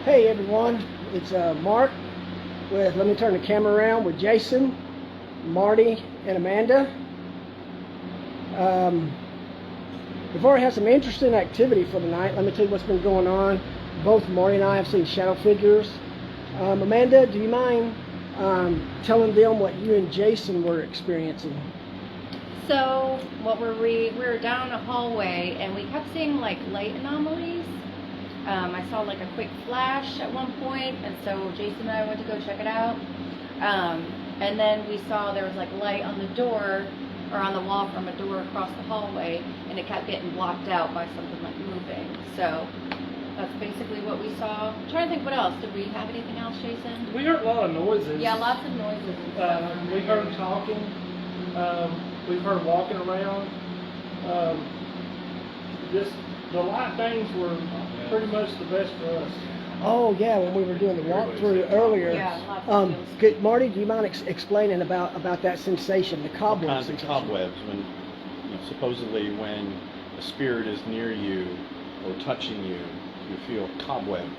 Hey everyone, it's Mark with, let me turn the camera around, with Jason, Marty, and Amanda. We've already had some interesting activity for the night. Let me tell you what's been going on. Both Marty and I have seen shadow figures. Amanda, do you mind telling them what you and Jason were experiencing? So what we were down a hallway and we kept seeing like light anomalies. I saw like a quick flash at one point, and so Jason and I went to go check it out. And then we saw there was like light on the door, or on the wall from a door across the hallway, and it kept getting blocked out by something like moving. So that's basically what we saw. I'm trying to think what else. Did we have anything else, Jason? We heard a lot of noises. Yeah, lots of noises. We heard talking. We've heard walking around. The light things were pretty much the best for us. Oh yeah, when we were doing the walkthrough earlier. Yeah, lots of good, Marty, do you mind explaining about that sensation, the cobweb All kinds of sensation? cobwebs. Supposedly when a spirit is near you or touching you, you feel cobweb.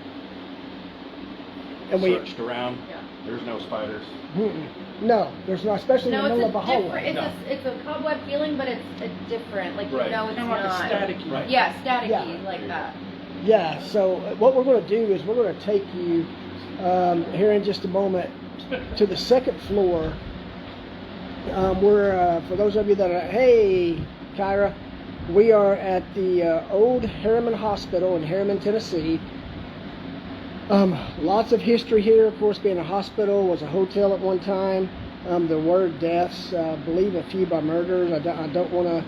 And Searched around. Yeah. There's no spiders. No, there's not, especially in the middle of a hallway. It's a cobweb feeling, but it's a different, like, Right. you know, it's Kind of like not. a staticky. Right. Yeah, staticky, Yeah. like that. Yeah, so what we're going to do is we're going to take you here in just a moment to the second floor. We're, for those of you that are, hey, Kyra, we are at the Old Harriman Hospital in Harriman, Tennessee. Lots of history here. Of course, being a hospital, was a hotel at one time. There were deaths, I believe a few by murders. I don't want to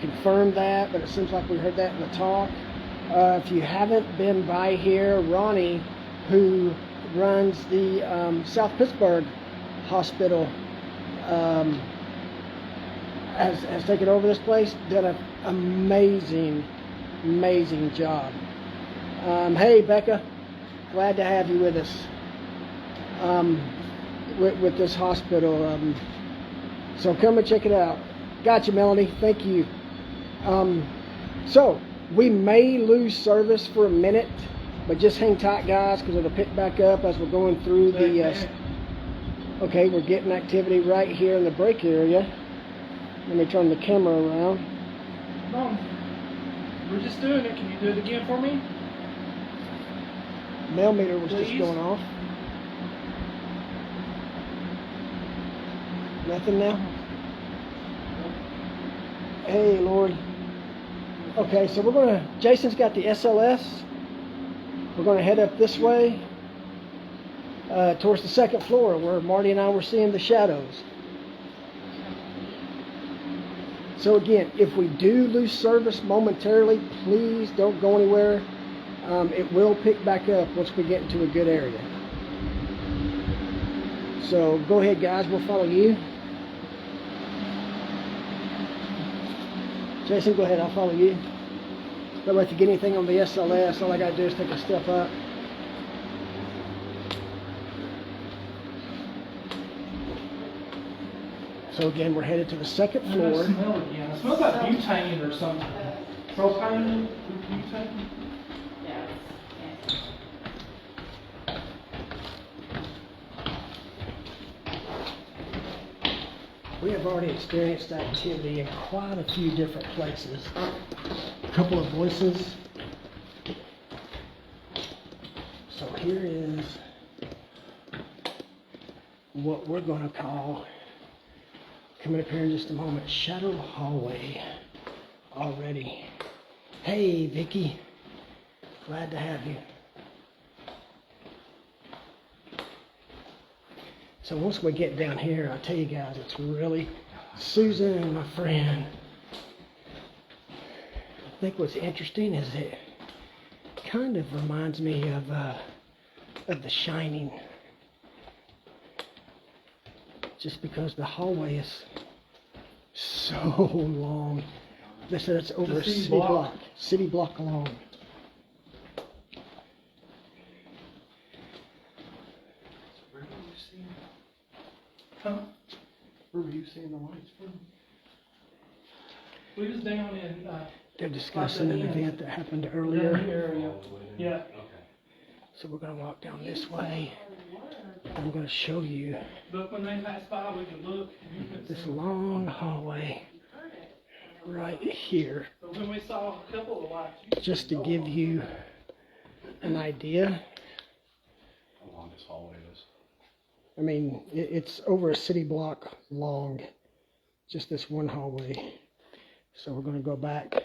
confirm that, but it seems like we heard that in the talk. If you haven't been by here, Ronnie, who runs the South Pittsburgh Hospital, has taken over this place, done an amazing job. Hey, Becca, glad to have you with us with this hospital. So come and check it out. Gotcha, Melanie. Thank you. So we may lose service for a minute, but just hang tight, guys, because it'll pick back up as we're going through the. Okay, we're getting activity right here in the break area. Let me turn the camera around. Mom, we're just doing it. Can you do it again for me? Mail meter was just Please? going off. Nothing now? Hey, Lord. Okay, so we're going to, Jason's got the SLS. We're going to head up this way towards the second floor where Marty and I were seeing the shadows. So again, if we do lose service momentarily, please don't go anywhere. It will pick back up once we get into a good area. So go ahead, guys, we'll follow you. Jason, go ahead, I'll follow you. That way if you get anything on the SLS, all I got to do is take a step up. So again, we're headed to the second floor. I smell again. It smells like butane or something. Propane? Butane? Yeah. We have already experienced activity in quite a few different places. A couple of voices. So here is what we're going to call, coming up here in just a moment, shadow hallway already. Hey, Vicky. Glad to have you. So once we get down here, I'll tell you guys, it's really, Susan, my friend, I think what's interesting is it kind of reminds me of The Shining. Just because the hallway is so long. They said it's over a city block long. Huh? Where were you seeing the lights from? We was down in They're discussing an event that happened earlier. area. Yeah. So we're gonna walk down this way. I'm gonna show you But when they pass by, we can look. And you can this see. long hallway right here, But when we saw a couple of lights, you just to give you an idea. How long this hallway is. I mean, it's over a city block long, just this one hallway. So we're gonna go back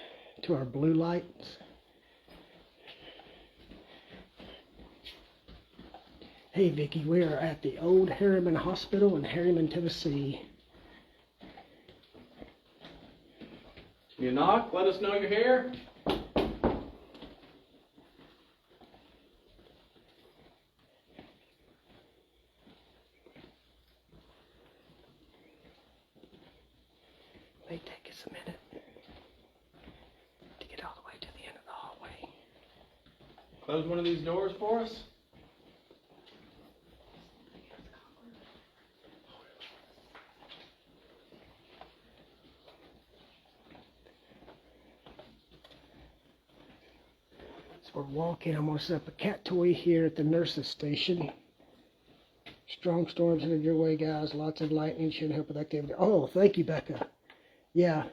to our blue lights. Hey Vicki, we are at the Old Harriman Hospital in Harriman, Tennessee. Can you knock? Let us know you're here. May take us a minute to get all the way to the end of the hallway. Close one of these doors for us. So we're walking. I'm gonna set up a cat toy here at the nurses station. Strong storms headed your way, guys. Lots of lightning should help with activity. Oh, thank you, Becca. Yeah,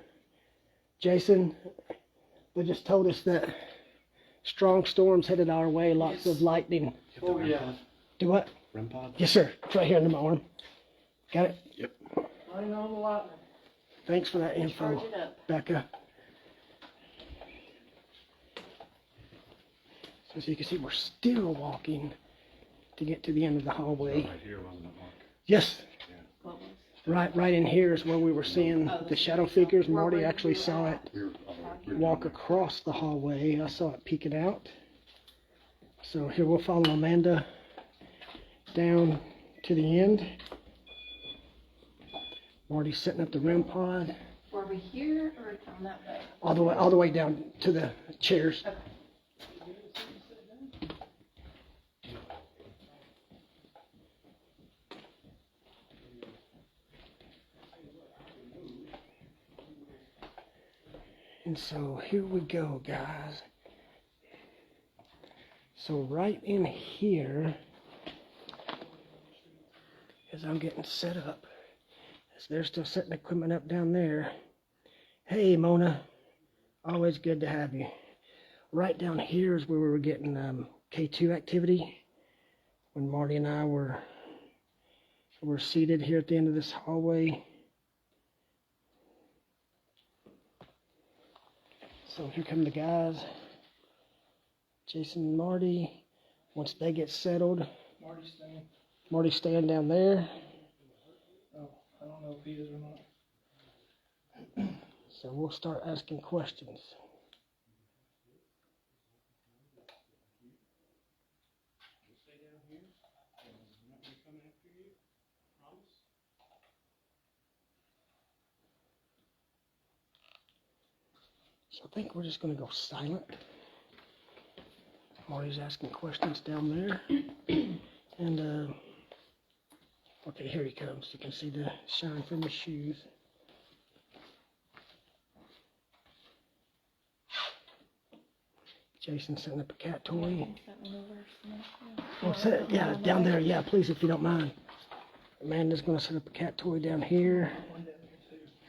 Jason, they just told us that strong storms headed our way. Lots of lightning. Oh, yeah. Do what? REM pod? Yes, sir. It's right here under my arm. Got it? Yep. Running on the lightning. Thanks for that info, Charge it up. Becca. So as you can see, we're still walking to get to the end of the hallway. Right here, wasn't it, Mark? Yes, What was? right in here is where we were seeing the shadow figures. Marty actually saw it We were walk across the hallway. I saw it peeking out. So here we'll follow Amanda down to the end. Marty's setting up the REM pod Were we here or down that way? all the way down to the chairs. Okay. And so here we go, guys. So right in here, as I'm getting set up, as they're still setting equipment up down there. Hey, Mona, always good to have you. Right down here is where we were getting K2 activity when Marty and I were seated here at the end of this hallway. So here come the guys, Jason and Marty. Once they get settled, Marty's staying. Marty's staying down there. Oh, I don't know if he is or not. So we'll start asking questions. So I think we're just going to go silent. Marty's asking questions down there. And, okay, here he comes. You can see the shine from his shoes. Jason setting up a cat toy. Oh, set, yeah, down there. Yeah, please, if you don't mind. Amanda's going to set up a cat toy down here.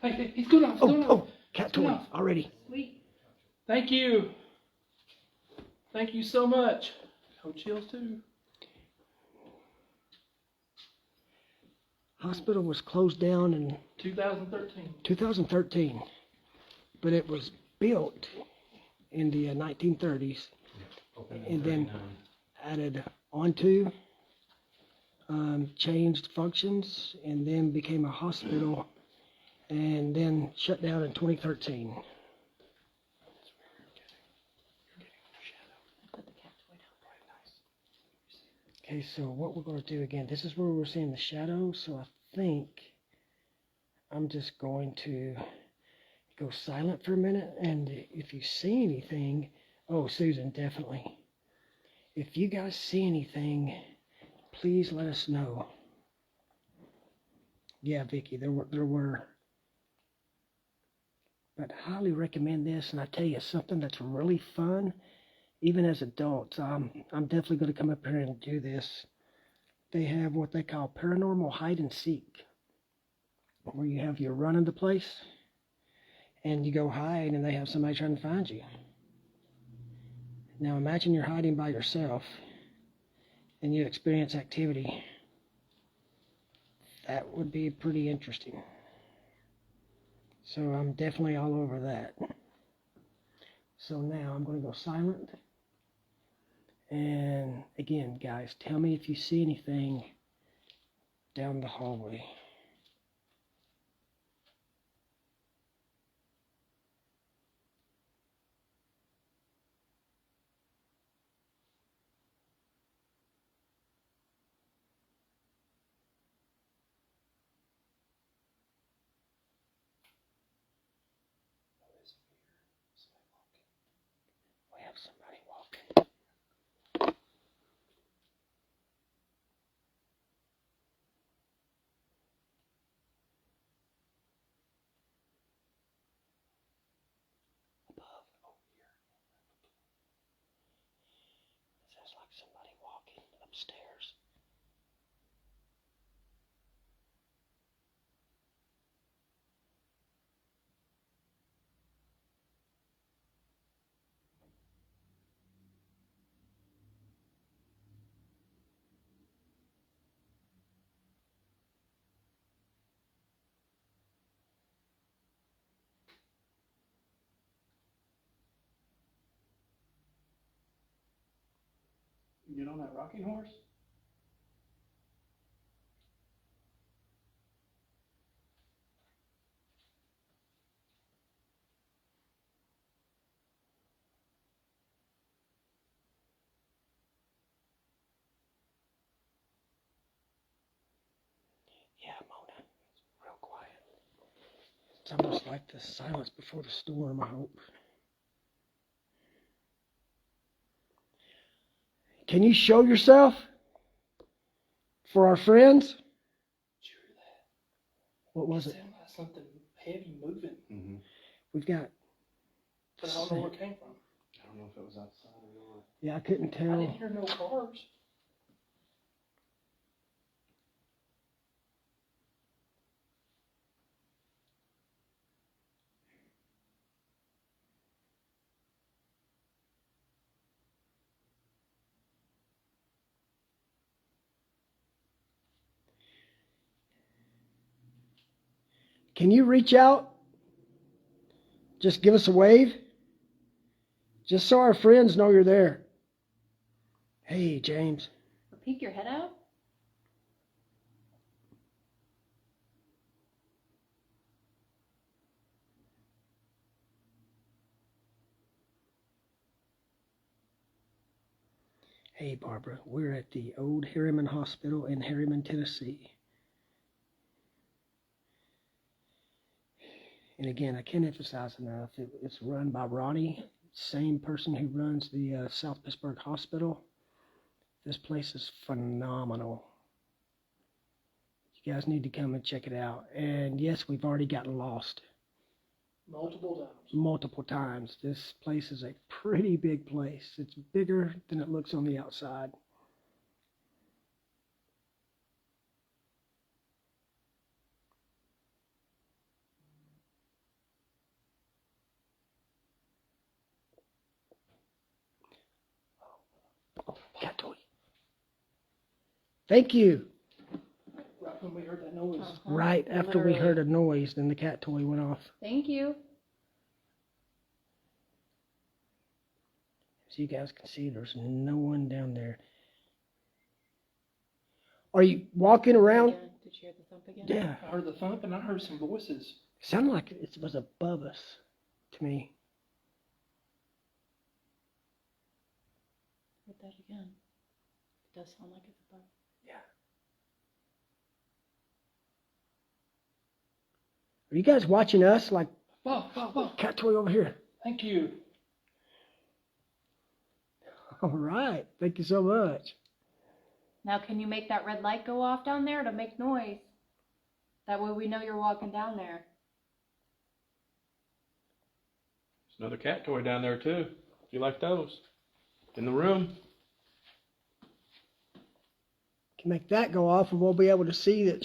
Hey, he's doing off. He's doing off. Oh, cat toy already. Sweet. Thank you. Thank you so much. Cold chills too. Hospital was closed down in 2013. 2013, but it was built in the 1930s and then added onto, changed functions, and then became a hospital, and then shut down in 2013. Okay, so what we're going to do again, this is where we're seeing the shadows, so I think I'm just going to go silent for a minute, and if you see anything, oh, Susan, definitely. If you guys see anything, please let us know. Yeah, Vicki, there were. But highly recommend this, and I tell you something that's really fun even as adults, I'm definitely going to come up here and do this. They have what they call paranormal hide and seek, where you have your run into place and you go hide and they have somebody trying to find you. Now imagine you're hiding by yourself and you experience activity. That would be pretty interesting. So I'm definitely all over that. So now I'm going to go silent. And again, guys, tell me if you see anything down the hallway. We have somebody walking. Above, over here. It sounds like somebody walking upstairs. Get on that rocking horse? Yeah, Mona. It's real quiet. It's almost like the silence before the storm, I hope. Can you show yourself for our friends? Did you hear that? What was It it? sounded like something heavy moving, Mm-hmm. We've got. but I don't know where it came from. I don't know if it was outside or not. Yeah, I couldn't I tell. didn't hear no cars. Can you reach out? Just give us a wave. Just so our friends know you're there. Hey, James. Or peek your head out. Hey, Barbara. We're at the Old Harriman Hospital in Harriman, Tennessee. And again, I can't emphasize enough, it's run by Ronnie, same person who runs the South Pittsburgh Hospital. This place is phenomenal. You guys need to come and check it out. And yes, we've already gotten lost Multiple times. multiple times. This place is a pretty big place. It's bigger than it looks on the outside. Oh, cat toy. Thank you. Right when we heard that noise. Uh-huh. Right after we Literally. heard a noise, then the cat toy went off. Thank you. As you guys can see, there's no one down there. Are you walking around? Again. Did you hear the thump again? Yeah. I heard the thump and I heard some voices. It sounded like it was above us to me. Heard that again. It does sound like it's above. Yeah. Are you guys watching us? Like, Oh, cat toy over here. thank you. All right. Thank you so much. Now, can you make that red light go off down there to make noise? That way we know you're walking down there. There's another cat toy down there too. If you like those. In the room. Can make that go off, and we'll be able to see that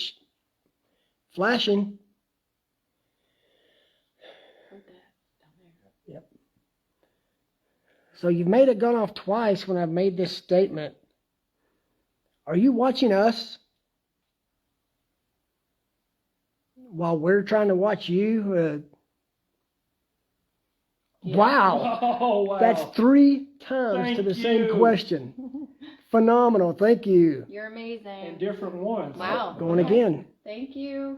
flashing. Yep. So you've made it gone off twice when I've made this statement. Are you watching us while we're trying to watch you? Wow. Oh, wow. That's 3 times to the same question. Phenomenal. Thank you. You're amazing. And different ones. Wow. Going again. Thank you.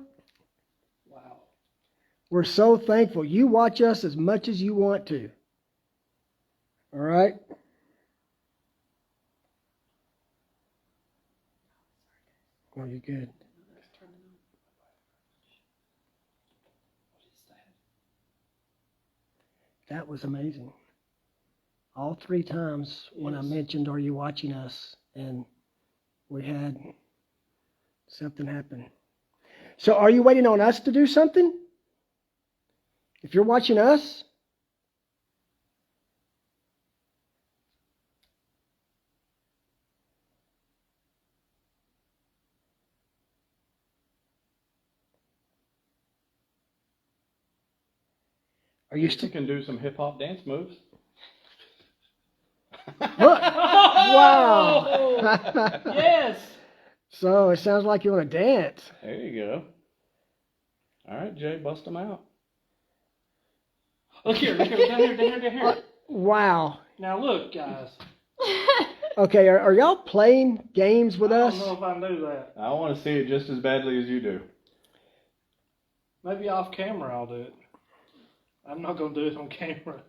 Wow. We're so thankful. You watch us as much as you want to. All right? Oh, you're good. That was amazing. All 3 times when I mentioned, are you watching us? And we had something happen. So are you waiting on us to do something? If you're watching us, are you You still? can do some hip hop dance moves. Look! Wow! Yes. So it sounds like you want to dance. There you go. All right, Jay, bust them out. Look here, down here. Wow. Now look, guys. Okay, are y'all playing games with I us? don't know if I knew that. I want to see it just as badly as you do. Maybe off camera I'll do it. I'm not going to do it on camera.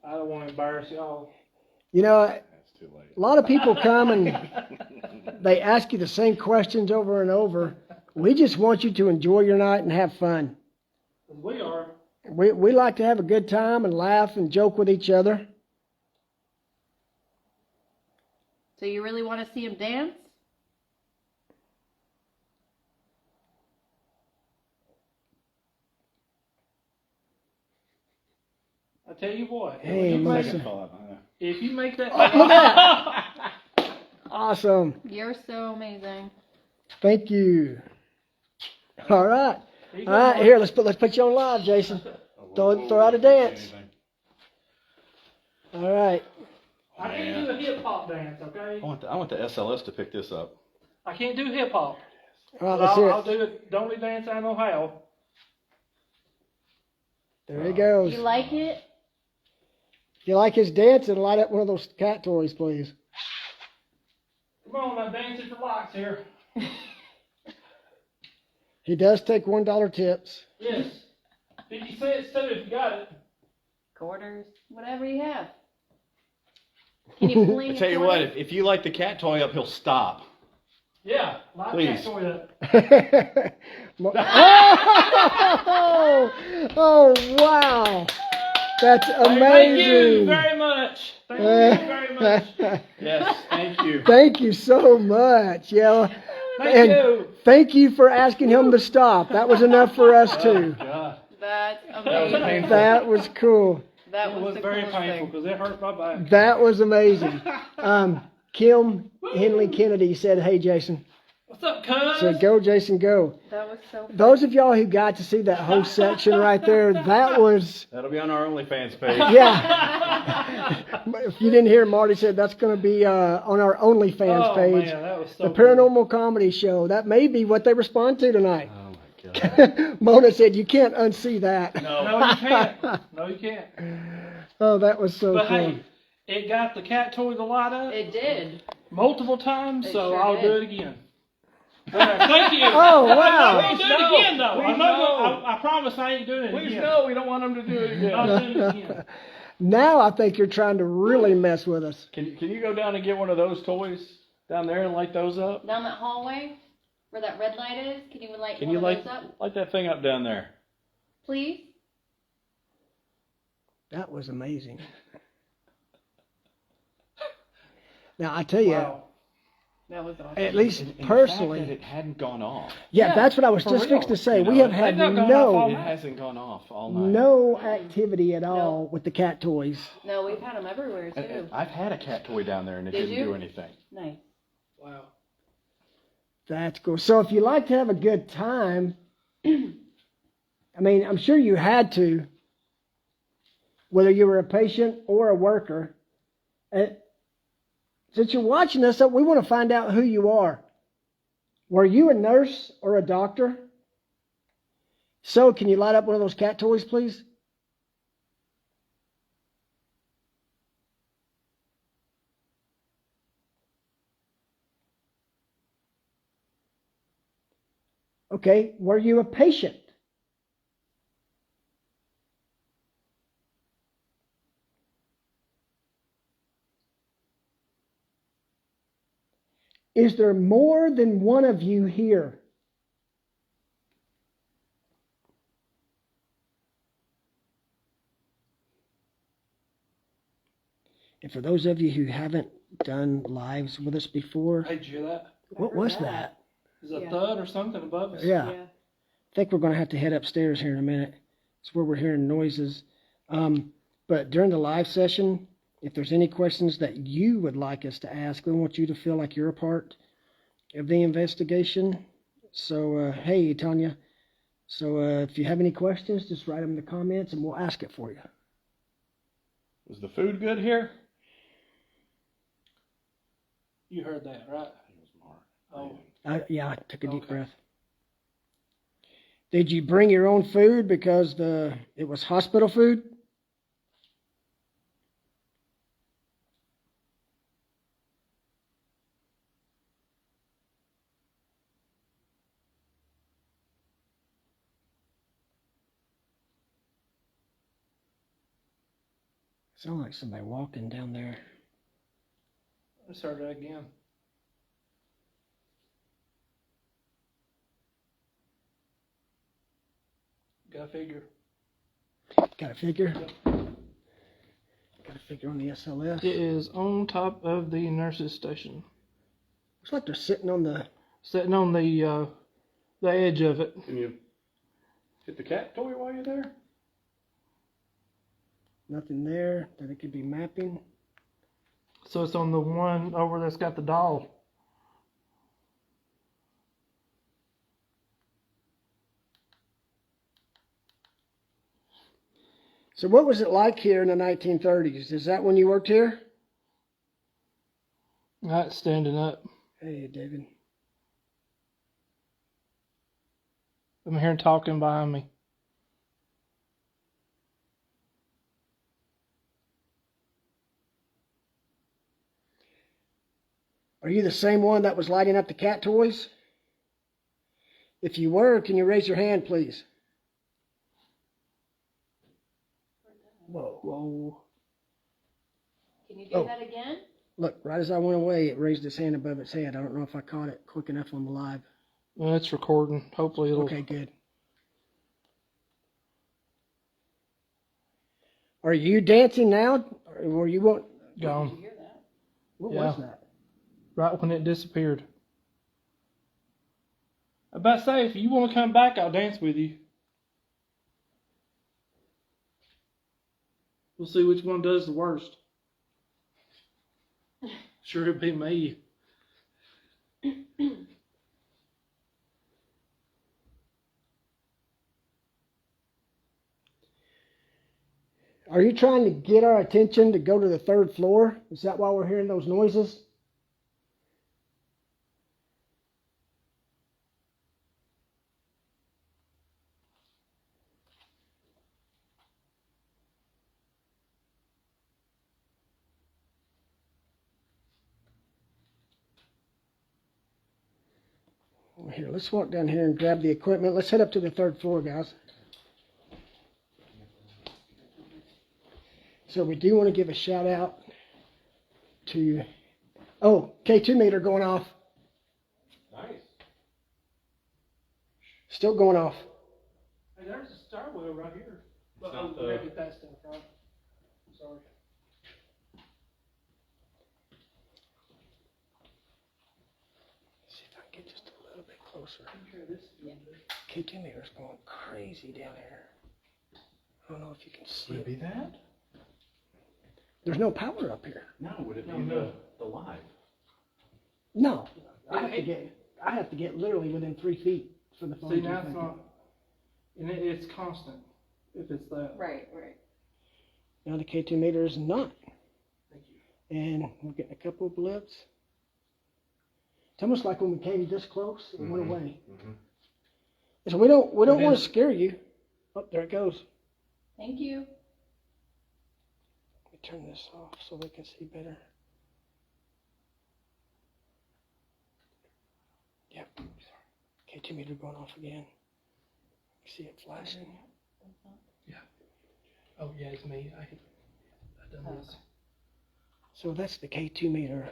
I don't want to embarrass y'all. You know, That's too late. a lot of people come and they ask you the same questions over and over. We just want you to enjoy your night and have fun. We are. We like to have a good time and laugh and joke with each other. So you really want to see him dance? I tell you what. Hey, Second listen. thought. If you make that. Look at that. Awesome. You're so amazing. Thank you. All right. There you All go, right, Mark. here, let's put you on live, Jason. Throw out a dance. All right. I can't do a hip hop dance, okay? I want the SLS to pick this up. I can't do hip hop. All right, let's hear I'll it. do the only dance I know how. There he goes. You like it? If you like his dance, and light up one of those cat toys, please. Come on, I'm dancing for likes here. He does take $1 tips. Yes. 50 cents too if you got it. Quarters, whatever you have. Can you fling I a tell you what, quarter? if you light the cat toy up, he'll stop. Yeah, light Please. that toy up. Oh, wow. That's Thank you amazing. very much. Thank you very much. Yes, thank you. Thank you so much. Yeah. Thank And you. thank you for asking him to stop. That was enough for us too. God. That's was amazing. painful. That was cool. That It was was the very coolest painful thing. because it hurt my back. That was amazing. Kim Henley Kennedy said, "Hey, Jason." What's up, cuz? So go, Jason, go. That was so fun. Those of y'all who got to see that whole section right there, that was, That'll be on our OnlyFans page. yeah. If you didn't hear, Marty said that's going to be on our OnlyFans Oh, page. man, that was so The cool. Paranormal Comedy Show. That may be what they respond to tonight. Oh my God. Mona said, you can't unsee that. No, you can't. No, you can't. Oh, that was so But cool. hey, it got the cat toy to light up It did. multiple times, It so sure I'll did. do it again. Thank you. Oh, wow. I'm not going to do it again, though. Please I'm not no. gonna, I promise I ain't doing it Please again. no, we don't want him to do it I'm again. doing it again. Now I think you're trying to really mess with us. Can you go down and get one of those toys down there and light those up? Down that hallway where that red light is, can you light Can one you of light those up, light that thing up down there? please? That was amazing. Now I tell you, Wow. That was awesome. At least And personally. the fact that it hadn't gone off. Yeah, Yeah, that's what I was for just real. fixing to say. You know, We have it- had They've not gone off all It night. hasn't gone off all night. no activity at all with the cat toys. No, we've had them everywhere And too. I've had a cat toy down there and it Did didn't you? do anything. Nice. Wow. That's cool. So if you like to have a good time, I mean, I'm sure you had to, whether you were a patient or a worker. Since you're watching this, we want to find out who you are. Were you a nurse or a doctor? So, can you light up one of those cat toys, please? Okay, were you a patient? Is there more than one of you here? And for those of you who haven't done lives with us before, Hey, did you hear that? what was that? Is it a Yeah. thud or something above us? Yeah. I think we're going to have to head upstairs here in a minute. It's where we're hearing noises. But during the live session, if there's any questions that you would like us to ask, we want you to feel like you're a part of the investigation. So, hey, Tanya. So if you have any questions, just write them in the comments and we'll ask it for you. Was the food good here? You heard that, right? It was Mark. Oh, Yeah, I took a deep Okay. breath. Did you bring your own food because it was hospital food? Sound like somebody walking down there. let's start that again. Got a figure. Got a figure? Got a figure on the SLS. It is on top of the nurse's station, Looks like they're sitting on the... sitting on the edge of it. Can you hit the cat toy while you're there? Nothing there that it could be mapping. So it's on the one over that's got the doll. So what was it like here in the 1930s? Is that when you worked here? Right, standing up. Hey, David. I'm hearing talking behind me. Are you the same one that was lighting up the cat toys? If you were, can you raise your hand, please? Whoa. Whoa. Can you do Oh. that again? Look, right as I went away, it raised its hand above its head. I don't know if I caught it quick enough on the live. Well, it's recording. Hopefully it'll... Okay, good. Are you dancing now? Or were you what? gone. Did you hear that? What Yeah. was that? Right when it disappeared. I about to say, if you want to come back, I'll dance with you. We'll see which one does the worst. Sure, it'll be me. Are you trying to get our attention to go to the third floor? Is that why we're hearing those noises? Here, let's walk down here and grab the equipment. Let's head up to the third floor, guys. So we do want to give a shout out to, oh, K2 meter going off. Nice. Still going off. Hey, there's a stairwell right here. But not we'll the- get that stuff, right? Sorry. closer. Yeah. K2 meter's going crazy down here. I don't know if you can see Would it it. be that? There's no power up here. No, would it be No. the live? No. I have to get literally within 3 feet for the phone See, to now affect it's it. not, and it's constant, if it's that. Right, right. Now the K2 meter is not. Thank you. And we're getting a couple of blips. It's almost like when we came this close, it went away. So we don't want to scare you. Oh, there it goes. Thank you. Let me turn this off so they can see better. Yep. K2 meter going off again. You see it flashing. Oh, yeah, it's me. I done this. So that's the K2 meter.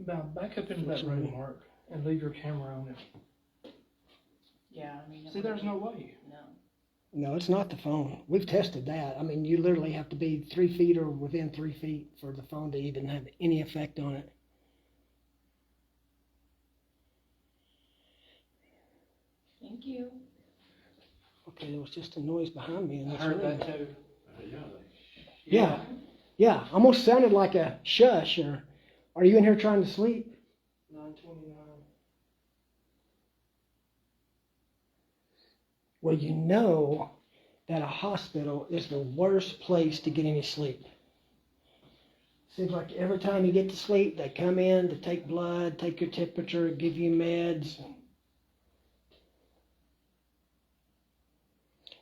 Now, back up into that room, Mark, and leave your camera on it. Yeah, I mean. See, there's no way. No. No, it's not the phone. We've tested that. I mean, you literally have to be 3 feet or within 3 feet for the phone to even have any effect on it. Thank you. Okay, there was just a noise behind me in I this heard room. that too. Yeah. Yeah, almost sounded like a shush. Or are you in here trying to sleep? 929. Well, you know that a hospital is the worst place to get any sleep. Seems like every time you get to sleep, they come in to take blood, take your temperature, give you meds.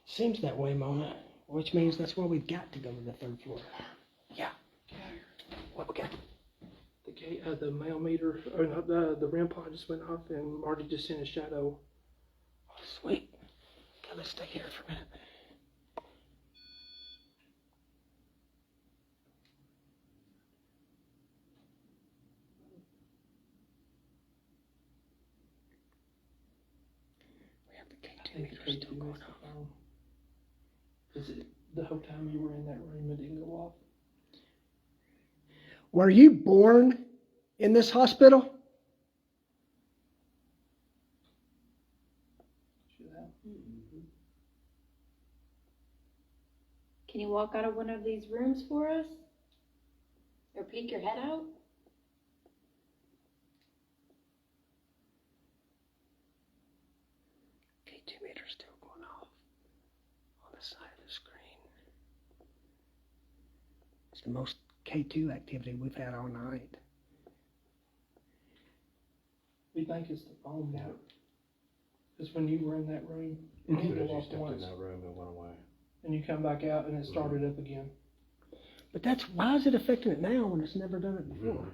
Seems that way, Mona, which means that's why we've got to go to the 3rd floor. Yeah. What we got? The mail meter, or not, the REM pod just went off, and Marty just sent a shadow. Oh, sweet. Okay, let's stay here for a minute. We have the K2 meter still going on. Is it the whole time you were in that room it didn't go off? Were you born in this hospital? Can you walk out of one of these rooms for us? Or peek your head out? K2 meter still going off on the side of the screen. It's the most K2 activity we've had all night. We think it's the phone now. Because when you were in that room, it As soon didn't as go you off stepped once. in that room, it went away. And you come back out and it started up again. But that's why is it affecting it now when it's never done it before?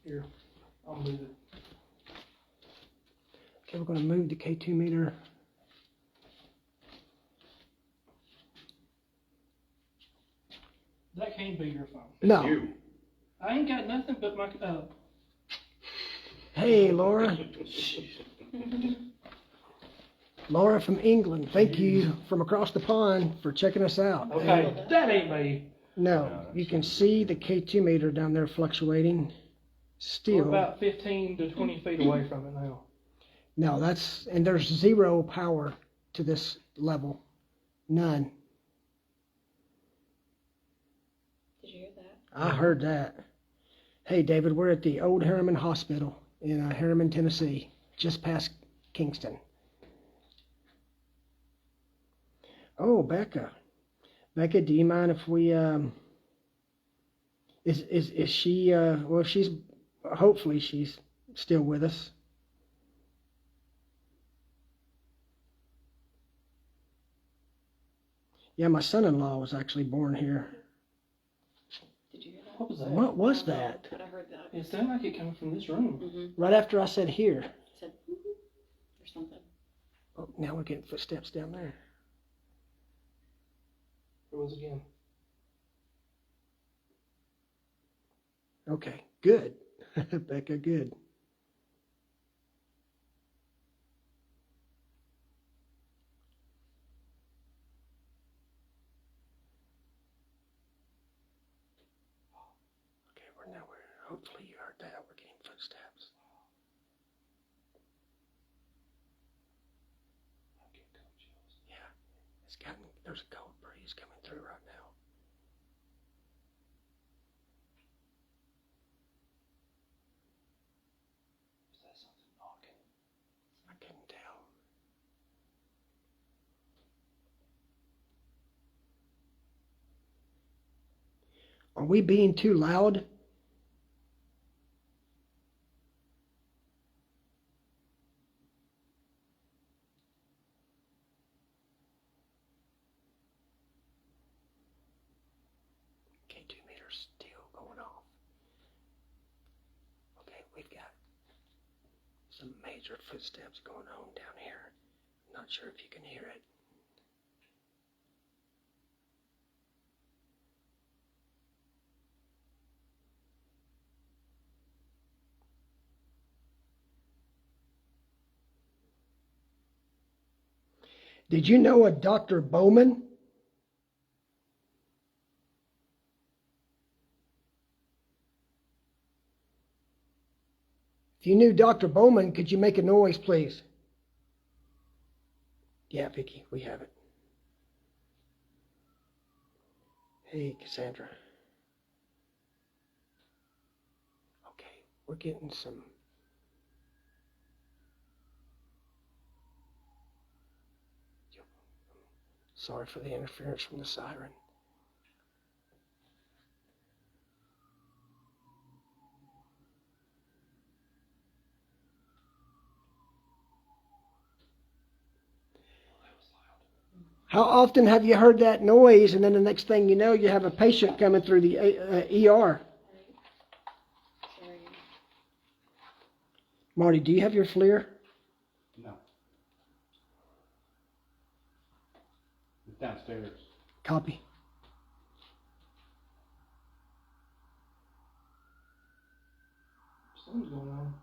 Here, I'll move it. Okay, we're going to move the K2 meter. That can't be your phone. No. You. I ain't got nothing but my, Hey, Laura. Laura from England. Thank you from across the pond for checking us out. okay, that ain't me. No, you can see the K2 meter down there fluctuating. We're Still. about 15 to 20 feet away from it now. No, and there's 0 power to this level. None. Did you hear that? I heard that. Hey, David, we're at the Old Harriman Hospital in Harriman, Tennessee, just past Kingston. Oh, Becca. Becca, do you mind if we, is she, well, hopefully she's still with us. Yeah, my son-in-law was actually born here. Did you hear that? What was that? What was that? But I heard that. It sounded like it coming from this room. Mm-hmm. Right after I said here. Said or something. Oh, now we're getting footsteps down there. It was again. Okay, good. Becca, good. Okay, hopefully you heard that. We're getting footsteps. There's a cold breeze coming through right now. Is that something knocking? I couldn't tell. Are we being too loud? Okay, 2 meters still going off. Okay, we've got some major footsteps going on down here. Not sure if you can hear it. Did you know a Dr. Bowman? If you knew Dr. Bowman, could you make a noise, please? Yeah, Vicky, we have it. Hey, Cassandra. Okay, we're getting some... Sorry for the interference from the siren. How often have you heard that noise and then the next thing you know you have a patient coming through the ER? Marty, do you have your FLIR? No. It's downstairs. Copy. Something's going on.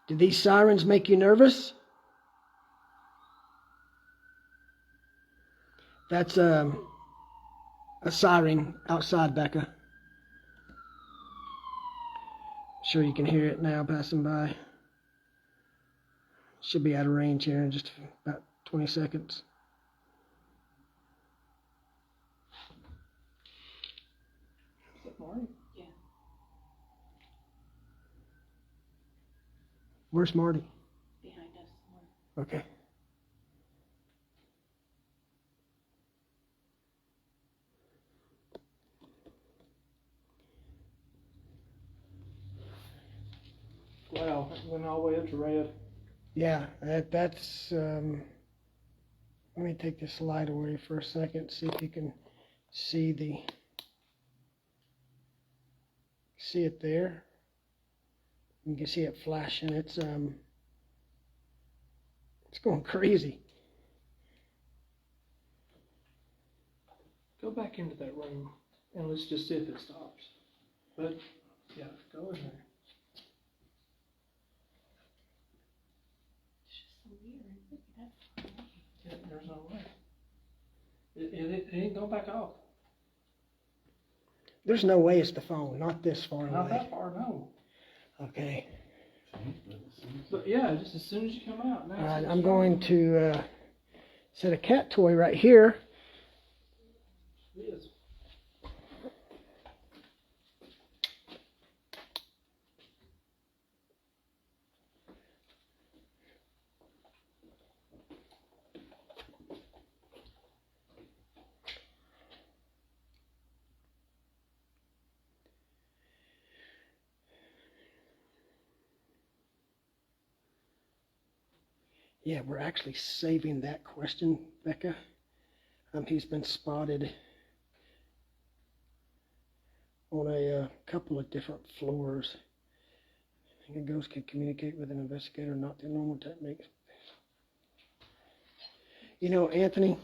Do these sirens make you nervous? That's a siren outside, Becca. Sure you can hear it now passing by. Should be out of range here in just about 20 seconds. Is that Marty? Where's Marty? Behind us somewhere. Okay. Wow, it went all the way up to red. Yeah, that's. Let me take this light away for a second, see if you can see it there. You can see it flashing. It's going crazy. Go back into that room and let's just see if it stops. But, yeah, go in there. It's just so weird. That's Yeah, there's no way. It ain't going back off. There's no way it's the phone, not this far Not away. that far, no. Okay. But yeah, just as soon as you come out. Now All right, I'm going to set a cat toy right here. It is. Yeah, we're actually saving that question, Becca. He's been spotted on a couple of different floors. I think a ghost can communicate with an investigator, not the normal techniques. You know, Anthony,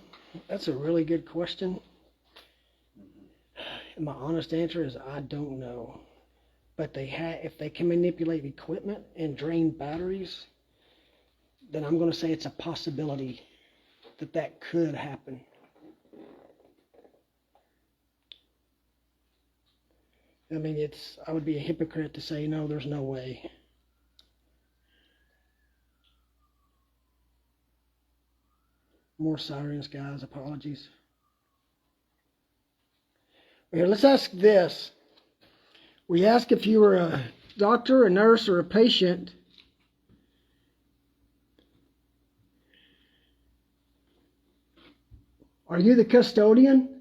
that's a really good question. And my honest answer is I don't know. But if they can manipulate equipment and drain batteries, then I'm going to say it's a possibility that could happen. I mean, I would be a hypocrite to say, no, there's no way. More sirens, guys. Apologies. Here, let's ask this. We ask if you were a doctor, a nurse, or a patient. Are you the custodian?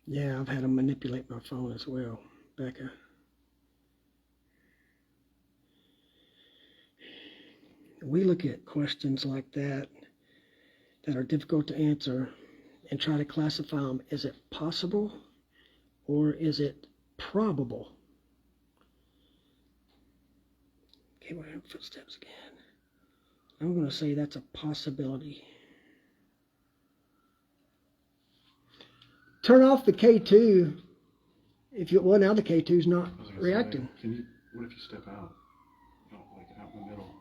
Yeah, I've had them manipulate my phone as well, Becca. We look at questions like that are difficult to answer and try to classify them. Is it possible or is it probable? Okay, we're hearing footsteps again. I'm going to say that's a possibility. Turn off the K2 if you, well, now the K2's not reacting. What if you step out? Like out in the middle?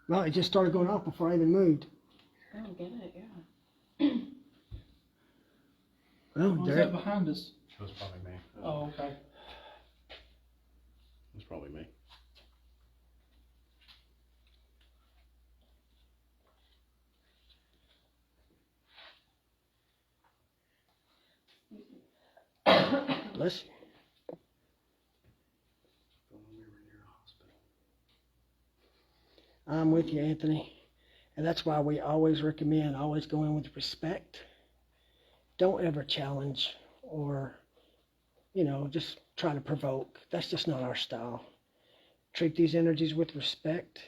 Well, it just started going off before I even moved. I don't get it, yeah. Well, Was there. that behind us? That was probably me. Oh, okay. It was probably me. Bless you. I'm with you, Anthony. And that's why we always recommend always go in with respect. Don't ever challenge or, just try to provoke. That's just not our style. Treat these energies with respect,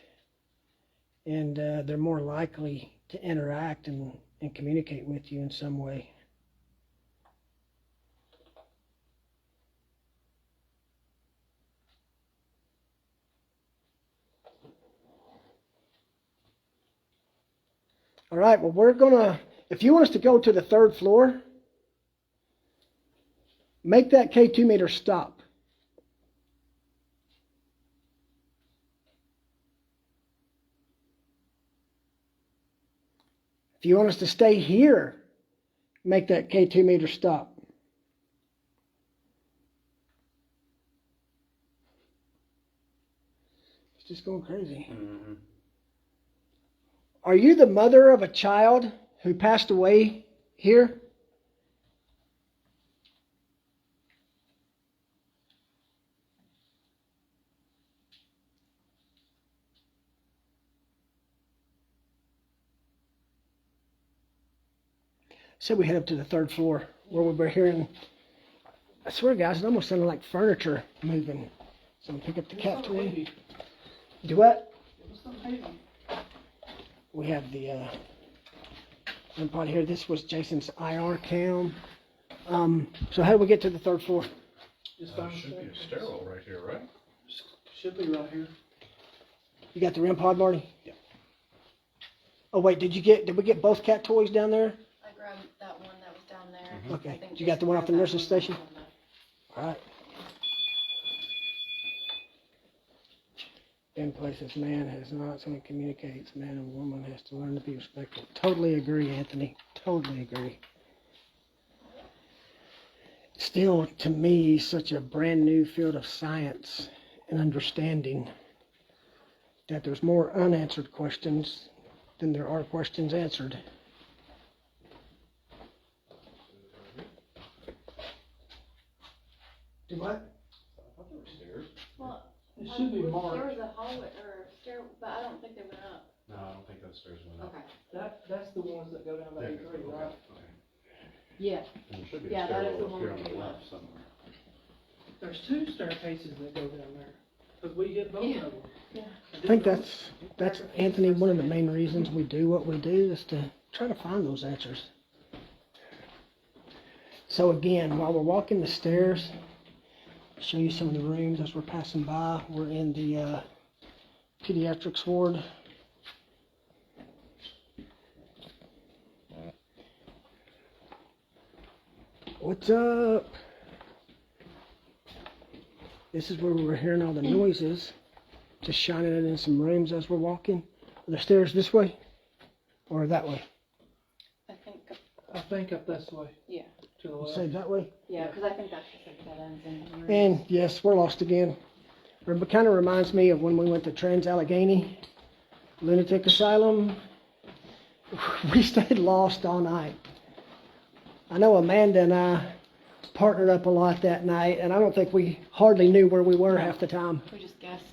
and they're more likely to interact and communicate with you in some way. All right, well, we're going to, if you want us to go to the 3rd floor, make that K2 meter stop. If you want us to stay here, make that K2 meter stop. It's just going crazy. Mm-hmm. Are you the mother of a child who passed away here? Said we head up to the 3rd floor where we were hearing, I swear guys, it almost sounded like furniture moving. So I'm pick up the cat toy. Do what? It was so heavy. We have the part here. This was Jason's IR cam. So how do we get to the 3rd floor? Just down the Should be a stairs. stairwell right here, right? Should be right here. You got the REM pod, Marty? Yeah. Oh wait, did we get both cat toys down there? I grabbed that one that was down there. Mhm. Okay. I think You got the one off the Jason nurse's grabbed that station? one. All right. In places man has not, so it communicates. Man and woman has to learn to be respectful. Totally agree, Anthony. Totally agree. Still, to me, such a brand new field of science and understanding that there's more unanswered questions than there are questions answered. Do what? Well, It should be there marked. was a hallway or stair, but I don't think they went up. No, I don't think those stairs went up. Okay. That's the ones that go down to Yeah, A3, okay, right? okay. Yeah. And there should be Yeah, a that is stairwell the up here one on the we left left. somewhere. There's 2 staircases that go down there. Because we hit both Yeah. of them. Yeah. I think that's Anthony, one of the main reasons we do what we do is to try to find those answers. So again, while we're walking the stairs, I'll show you some of the rooms as we're passing by. We're in the pediatrics ward. What's up? This is where we were hearing all the noises. Just shining it in some rooms as we're walking. Are the stairs this way? Or that way? I think. I think up this way, Yeah. to the left. Say that way. Yeah, because I think that's just like dead ends and rooms. And yes, we're lost again. It kind of reminds me of when we went to Trans-Allegheny Lunatic Asylum. We stayed lost all night. I know Amanda and I partnered up a lot that night, and I don't think we hardly knew where we were half the time. We just guessed.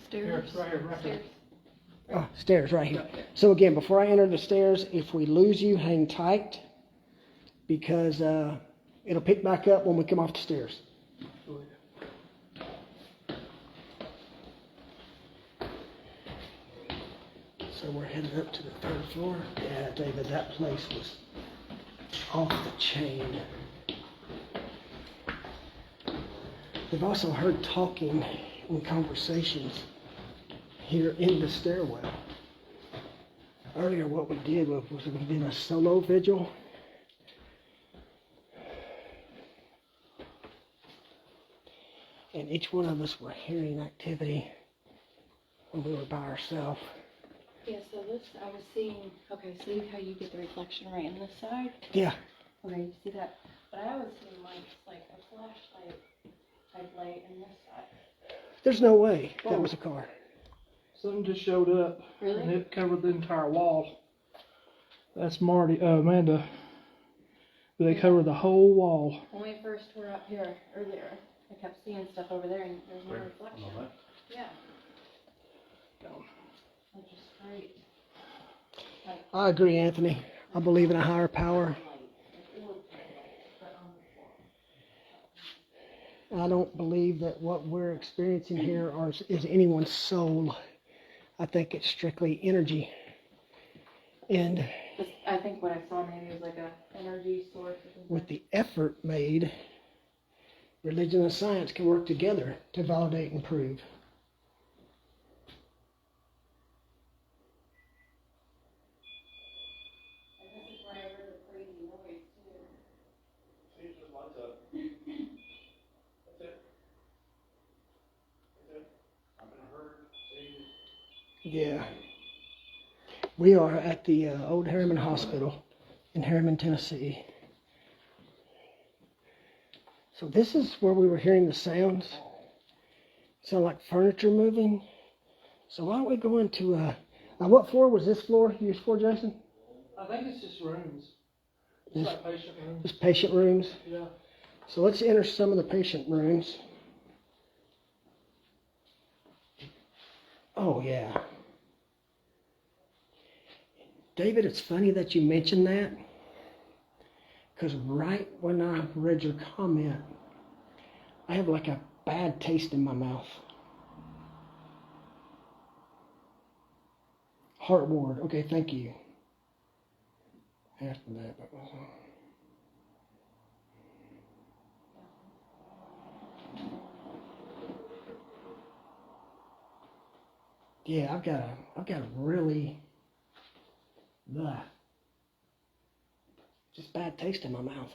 Here, Stairs. right here, right here. Stairs. Oh, stairs right here. So again, before I enter the stairs, if we lose you, hang tight, because it'll pick back up when we come off the stairs. So we're headed up to the 3rd floor. Yeah, David, that place was off the chain. We've also heard talking and conversations here in the stairwell. Earlier what we did was we did a solo vigil. And each one of us were hearing activity when we were by ourselves. Yeah, so this, I was seeing, okay, see how you get the reflection right in this side? Yeah. Okay, you see that? But I was seeing like a flashlight type light in this side. There's no way that was a car. Something just showed up. Really? And it covered the entire wall. That's Marty, Amanda. They covered the whole wall. When we first were up here earlier, I kept seeing stuff over there and there's no reflection. Yeah. Which is great. Like, I agree, Anthony. I believe in a higher power. I don't believe that what we're experiencing here is anyone's soul. I think it's strictly energy. And I think what I saw maybe was like a energy source or something. with the effort made, religion and science can work together to validate and prove. And this is where I heard the crazy noise too. See, it just lights up. That's it. That's it. I've been heard. See. Yeah. We are at the Old Harriman Hospital in Harriman, Tennessee. So this is where we were hearing the sounds. Sound like furniture moving. So why don't we go into now what floor was this floor used for, Jason? I think it's just rooms. It's like patient rooms. Just patient rooms. Yeah. So let's enter some of the patient rooms. Oh yeah. David, it's funny that you mentioned that, because right when I read your comment, I have like a bad taste in my mouth. Heart ward. Okay, thank you. After that. Yeah, I've got a really just bad taste in my mouth.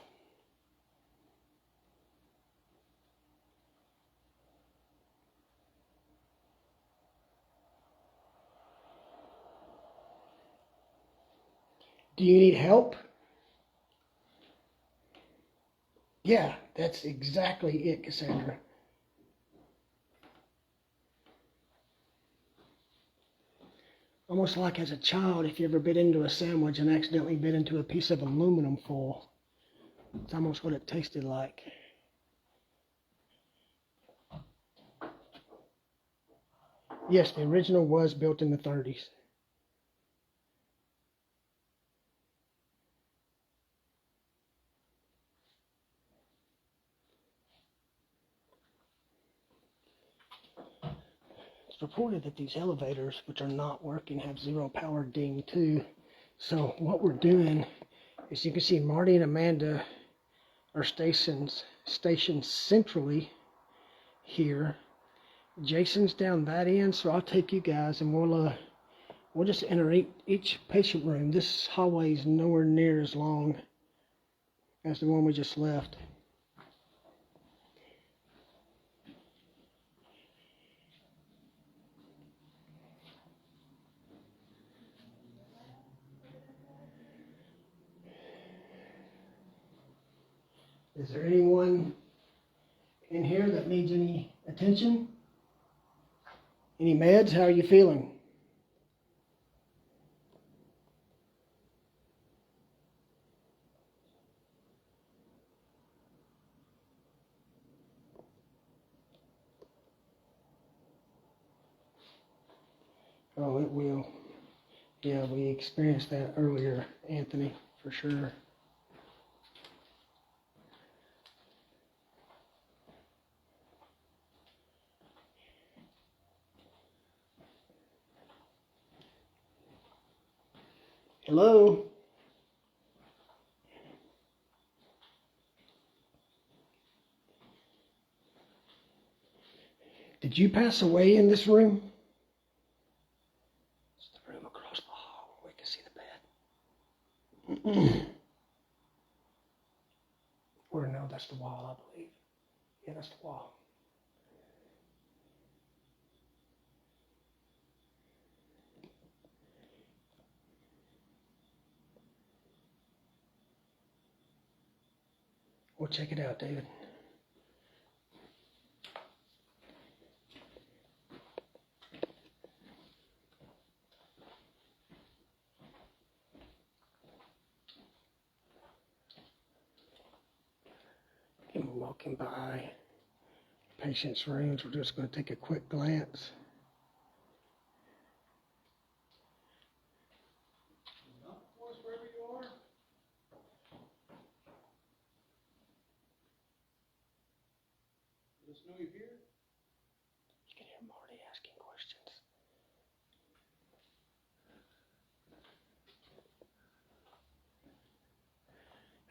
Do you need help? Yeah, that's exactly it, Cassandra. Almost like as a child, if you ever bit into a sandwich and accidentally bit into a piece of aluminum foil. It's almost what it tasted like. Yes, the original was built in the 30s. It's reported that these elevators, which are not working, have zero power ding too. So what we're doing is, you can see Marty and Amanda are stationed centrally here. Jason's down that end, so I'll take you guys and we'll just enter each patient room. This hallway is nowhere near as long as the one we just left. Is there anyone in here that needs any attention? Any meds? How are you feeling? Oh, it will. Yeah, we experienced that earlier, Anthony, for sure. Hello? Did you pass away in this room? It's the room across the hall where we can see the bed. Or no, that's the wall, I believe. Yeah, that's the wall. We'll check it out, David. And we're walking by patients' rooms. We're just going to take a quick glance. Wherever you are. Let us know you're here. You can hear Marty asking questions.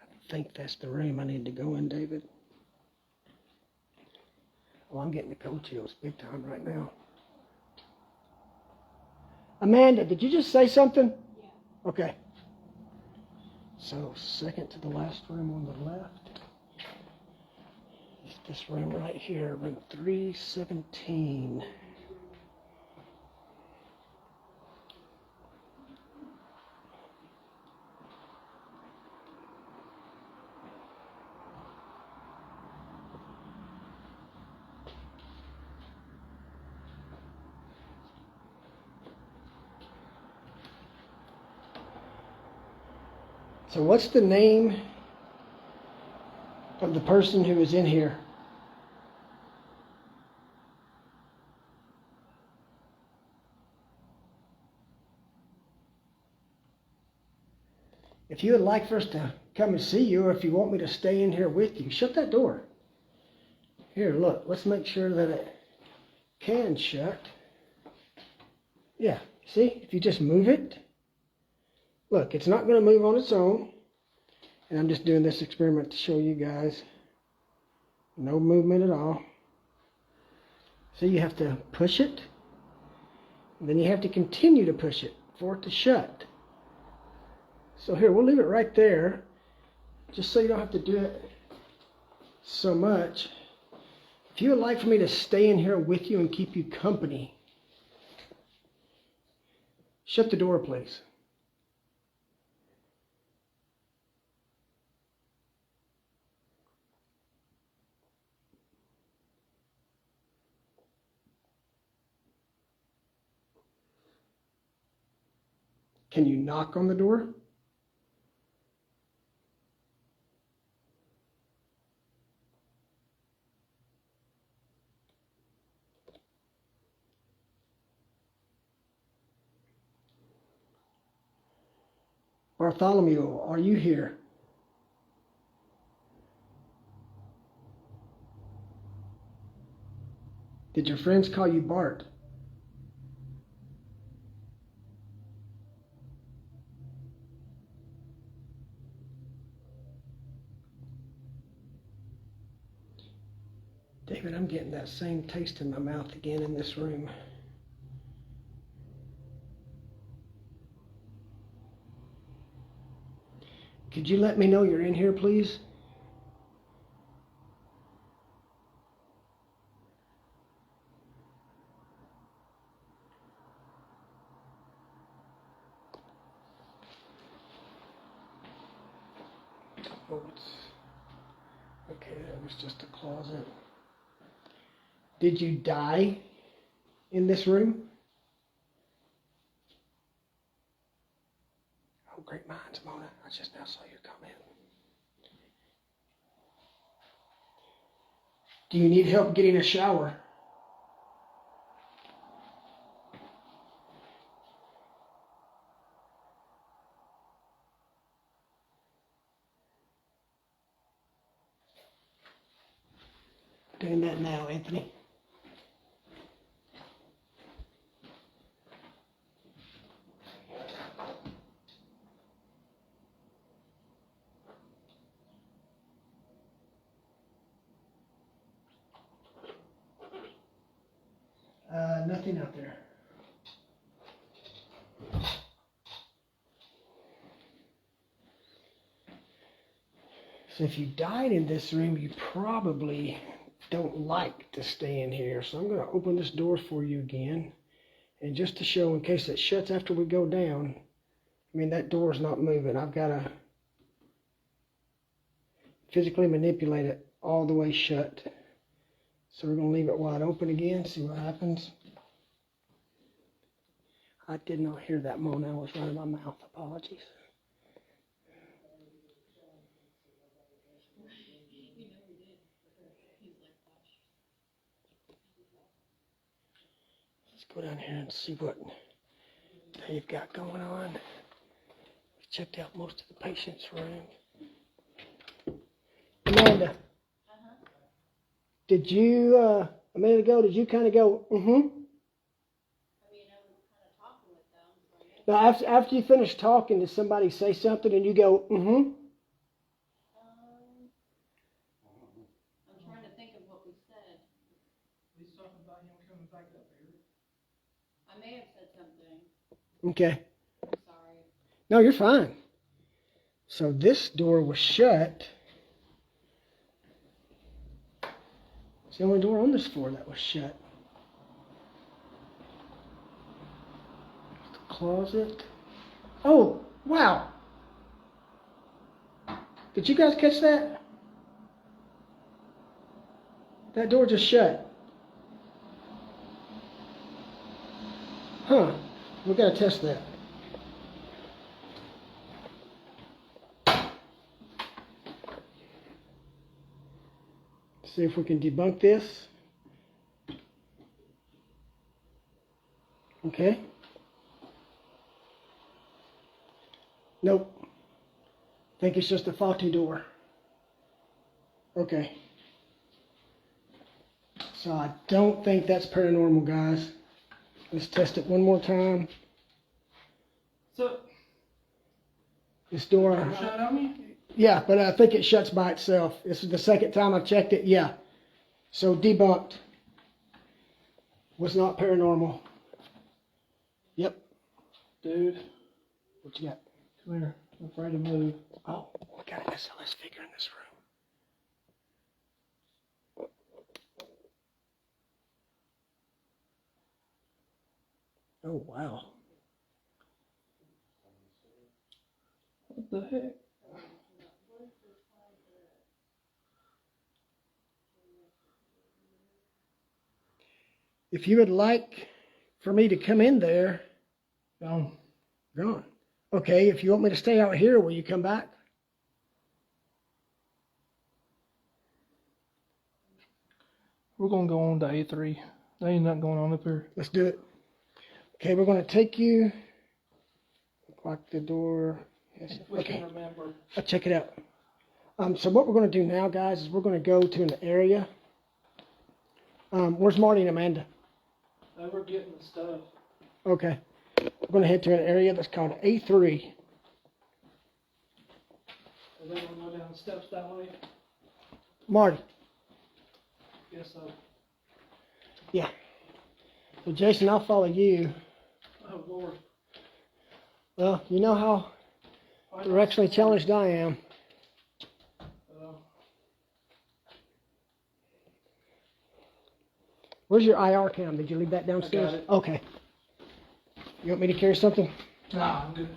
I think that's the room I need to go in, David. Well, I'm getting the cold chills big time right now. Amanda, did you just say something? Yeah. Okay. So, second to the last room on the left is this room right here, room 317. So what's the name of the person who is in here? If you would like for us to come and see you, or if you want me to stay in here with you, shut that door. Here, look, let's make sure that it can shut. Yeah, see, if you just move it, look, it's not going to move on its own. And I'm just doing this experiment to show you guys. No movement at all. So you have to push it. And then you have to continue to push it for it to shut. So here, we'll leave it right there. Just so you don't have to do it so much. If you would like for me to stay in here with you and keep you company, shut the door, please. Can you knock on the door? Bartholomew, are you here? Did your friends call you Bart? David, I'm getting that same taste in my mouth again in this room. Could you let me know you're in here, please? Oh, Okay, that was just a closet. Did you die in this room? Oh, great minds, Mona. I just now saw your comment. Do you need help getting a shower? Doing that now, Anthony. Nothing out there. So if you died in this room, you probably don't like to stay in here. So I'm going to open this door for you again. And just to show, in case it shuts after we go down, I mean, that door's not moving. I've got to physically manipulate it all the way shut. So we're going to leave it wide open again, see what happens. I did not hear that moan. I was running my mouth. Apologies. Let's go down here and see what they've got going on. We checked out most of the patient's room. Amanda, did you, a minute ago, did you kind of go, Now, after you finish talking, does somebody say something and you go, I'm trying to think of what we said. He's talking about him coming back up here. I may have said something. Okay. Sorry. No, you're fine. So this door was shut. It's the only door on this floor that was shut. The closet. Oh, wow. Did you guys catch that? That door just shut. Huh. We gotta test that. See if we can debunk this. Okay. Nope. Think it's just a faulty door. Okay. So I don't think that's paranormal, guys. Let's test it one more time. So, This door. shut on me? Yeah, but I think it shuts by itself. This is the second time I've checked it. Yeah. So debunked. Was not paranormal. Yep. Dude, What you got? come here. I'm afraid to move. Oh, we got an SLS figure in this room. Oh, wow. What the heck? If you would like for me to come in there, Gone. gone. Okay, if you want me to stay out here, will you come back? We're gonna go on to A3. There ain't nothing going on up here. Let's do it. Okay, we're going to take you. Lock the door. Yes. If we Okay, can remember. I'll check it out. So what we're going to do now, guys, is we're going to go to an area. Where's Marty and Amanda? They were getting the stuff. Okay. We're going to head to an area that's called A3. Are they gonna go down the steps that way? Marty. Guess so. Yeah. So Jason, I'll follow you. Oh Lord. Well, you know how directionally challenged I am. Where's your IR cam? Did you leave that downstairs? I got it. Okay. You want me to carry something? Nah, I'm good.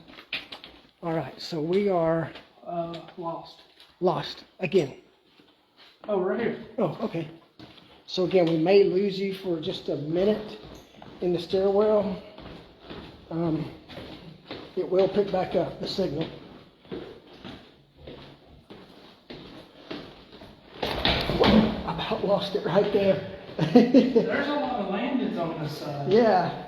All right. So we are Lost. lost again. Oh, right here. Oh, okay. So again, we may lose you for just a minute in the stairwell. It will pick back up the signal. I about lost it right there. There's a lot of landings on this side. Yeah.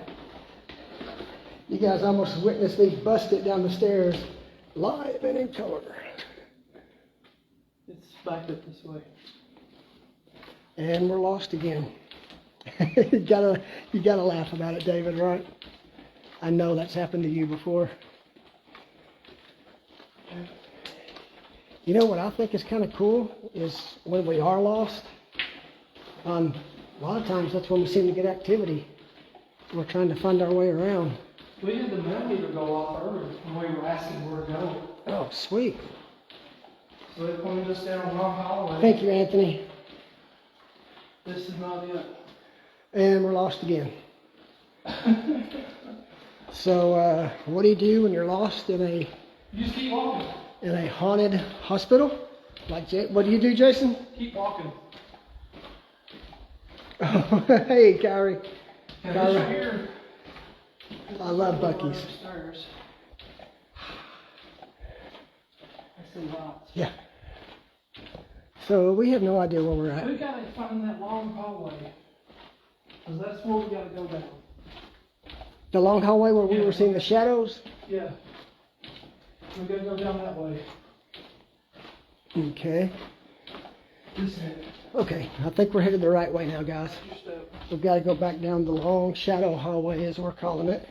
You guys almost witnessed me bust it down the stairs, live and in color. It's back up this way. And we're lost again. you gotta laugh about it, David, right? I know that's happened to you before. You know what I think is kind of cool is when we are lost, a lot of times that's when we seem to get activity. We're trying to find our way around. We had the millimeter go off earlier when we were asking where to go. Oh, sweet. So it pointed us down a long hallway. Thank you, Anthony. This is not it. And we're lost again. So, what do you do when you're lost in You just keep walking. a haunted hospital? What do you do, Jason? Keep walking. Oh, hey, Kyrie. And this right here. I love Buc-ee's. Upstairs. I see lots. Yeah. So we have no idea where we're at. We gotta find that long hallway. Cause that's where we gotta go down. The long hallway where we Yeah. were seeing the shadows? Yeah. We gotta go down that way. Okay. This is it. Okay, I think we're headed the right way now, guys. Your step. We've got to go back down the long shadow hallway, as we're calling it.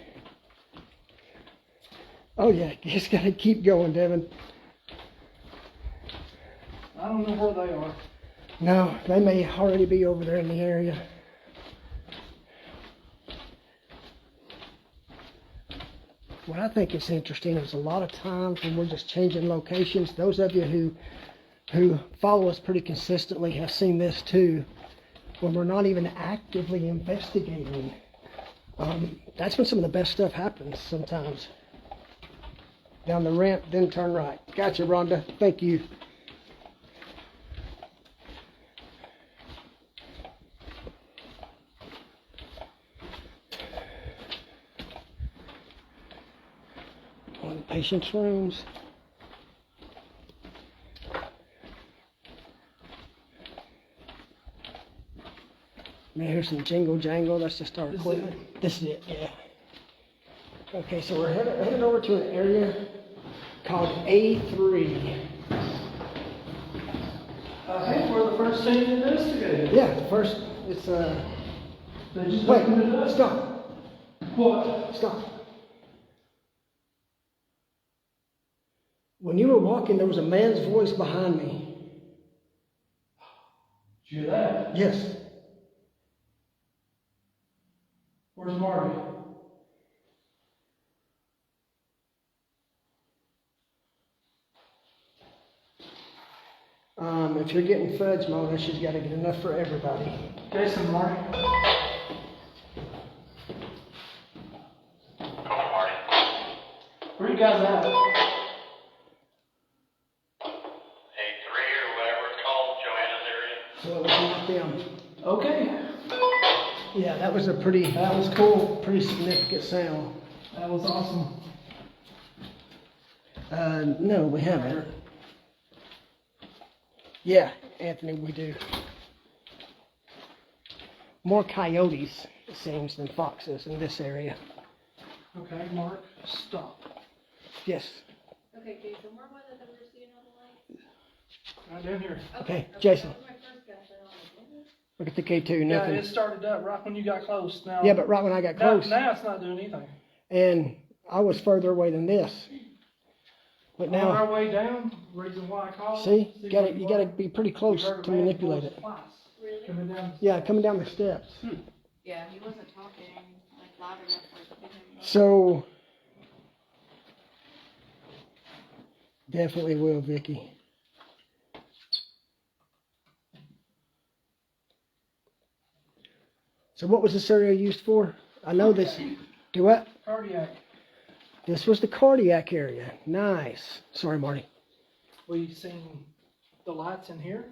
Oh yeah, just got to keep going, Devin. I don't know where they are. No, they may already be over there in the area. What I think is interesting is a lot of times when we're just changing locations, those of you who follow us pretty consistently have seen this too, when we're not even actively investigating. That's when some of the best stuff happens sometimes. Down the ramp, then turn right. Gotcha, Rhonda. Thank you. One of the patient's rooms. Man, here's some jingle jangle. That's just our This is equipment. This is it, yeah. Okay, so we're headed over to an area called A3. I think we're the first team investigated. Yeah, the first, it's, They just wait, opened it up. stop, What? stop. When you were walking, there was a man's voice behind me. Did you hear that? Yes. Where's Marty? If you're getting fudge, Mona, she's got to get enough for everybody. Jason, Marty. Where you guys at? A3 or whatever it's called, Joanna's area. So it was not them. Okay. Yeah, that was cool. pretty significant sound. That was awesome. No, we haven't. Yeah, Anthony, we do. More coyotes, it seems, than foxes in this area. Okay, Mark, stop. Yes. Okay, Jason, where was it that we were seeing all the lights? Right down here. Okay, Jason. That was my first guess, and I was like, Look at the K2, Yeah, nothing. it started up right when you got close. Now. Yeah, but right when I got now, close, now it's not doing anything. and I was further away than this. But On our now, way down, reason why I called. see, you gotta be pretty close to manipulate it. Really? Coming down. Yeah, coming down the steps. Yeah, he wasn't talking like loud enough for us to hear him. So, definitely will, Vicky. So what was this area used for? I know this. Do what? Cardiac. This was the cardiac area. Nice. Sorry, Marty. We seen the lights in here.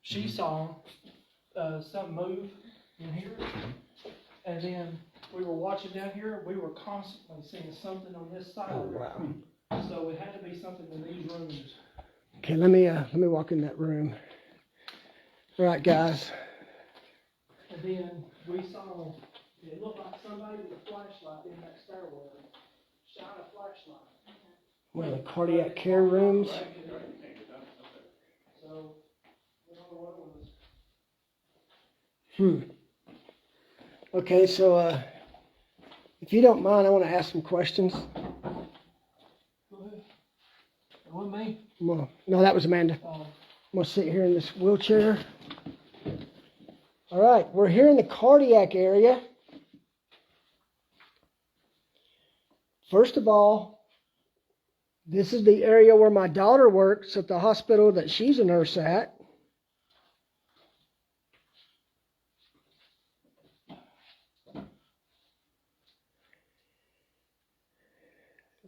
she saw something move in here, and then we were watching down here. We were constantly seeing something on this side. Oh, of the wow. room. So it had to be something in these rooms. Okay, let me walk in that room. All right, guys. And then we saw, it looked like somebody with a flashlight in that stairwell. Shine a flashlight. One of the cardiac care rooms. So, we don't know what it was. Okay, so if you don't mind, I want to ask some questions. Go ahead. With me? No, that was Amanda. I'm going to sit here in this wheelchair. All right, we're here in the cardiac area. First of all, this is the area where my daughter works at the hospital that she's a nurse at.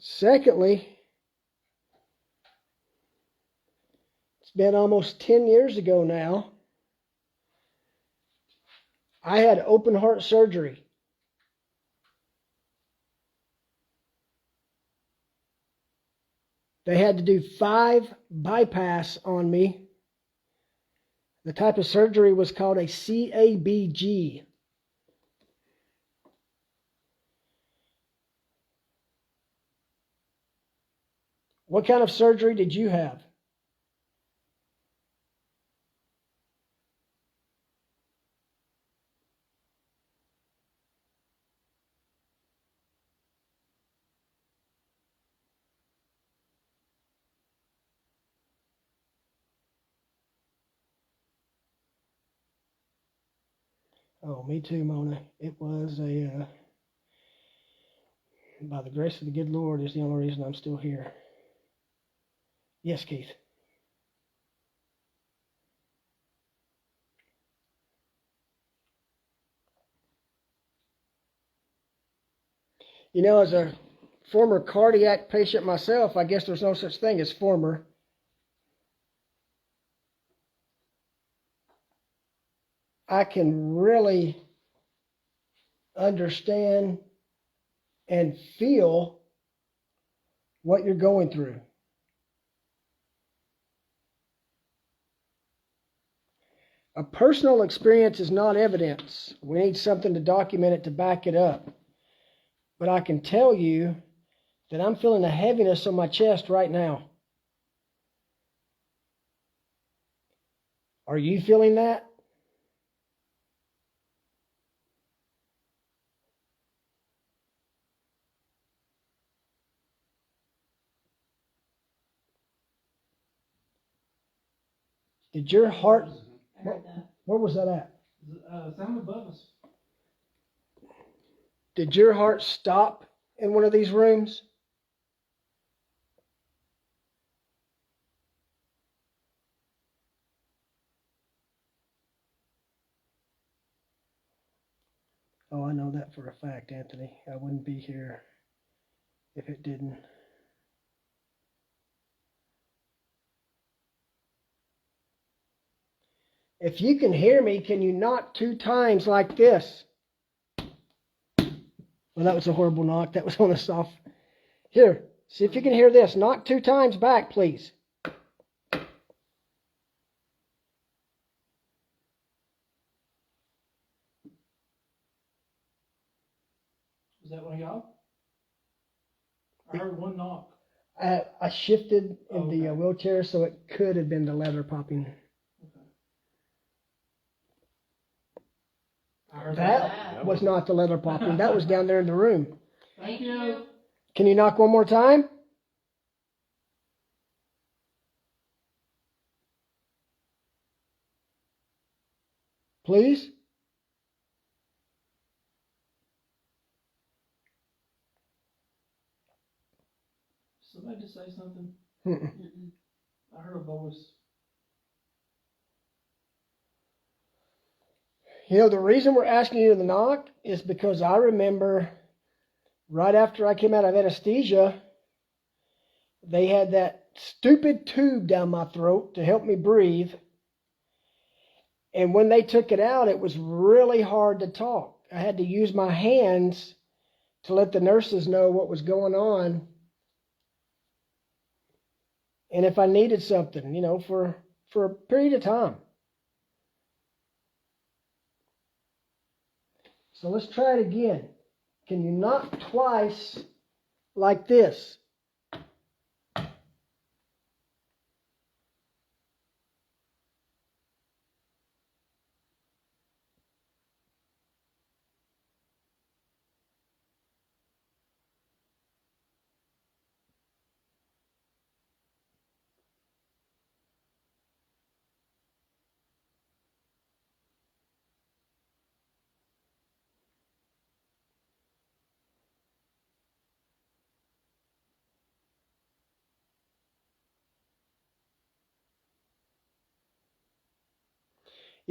Secondly, it's been almost 10 years ago now. I had open heart surgery. They had to do 5 bypass on me. The type of surgery was called a CABG. What kind of surgery did you have? Oh, me too, Mona. It was by the grace of the good Lord is the only reason I'm still here. Yes, Keith. You know, as a former cardiac patient myself, I guess there's no such thing as former. I can really understand and feel what you're going through. A personal experience is not evidence. We need something to document it to back it up. But I can tell you that I'm feeling a heaviness on my chest right now. Are you feeling that? Did your heart... Where was that at? Sound above us. Did your heart stop in one of these rooms? Oh, I know that for a fact, Anthony. I wouldn't be here if it didn't. If you can hear me, can you knock 2 times like this? Well, that was a horrible knock. That was on a soft... Here, see if you can hear this. Knock 2 times back, please. Was that one of y'all? I heard one knock. I shifted in the Okay. wheelchair, so it could have been the leather popping. Okay. I heard That was not the leather popping. That was down there in the room. Thank you. Can you knock one more time? Please? Somebody just say something. Mm-mm. I heard a voice. You know, the reason we're asking you to knock is because I remember right after I came out of anesthesia, they had that stupid tube down my throat to help me breathe. And when they took it out, it was really hard to talk. I had to use my hands to let the nurses know what was going on. And if I needed something, for a period of time. So let's try it again. Can you knock twice like this?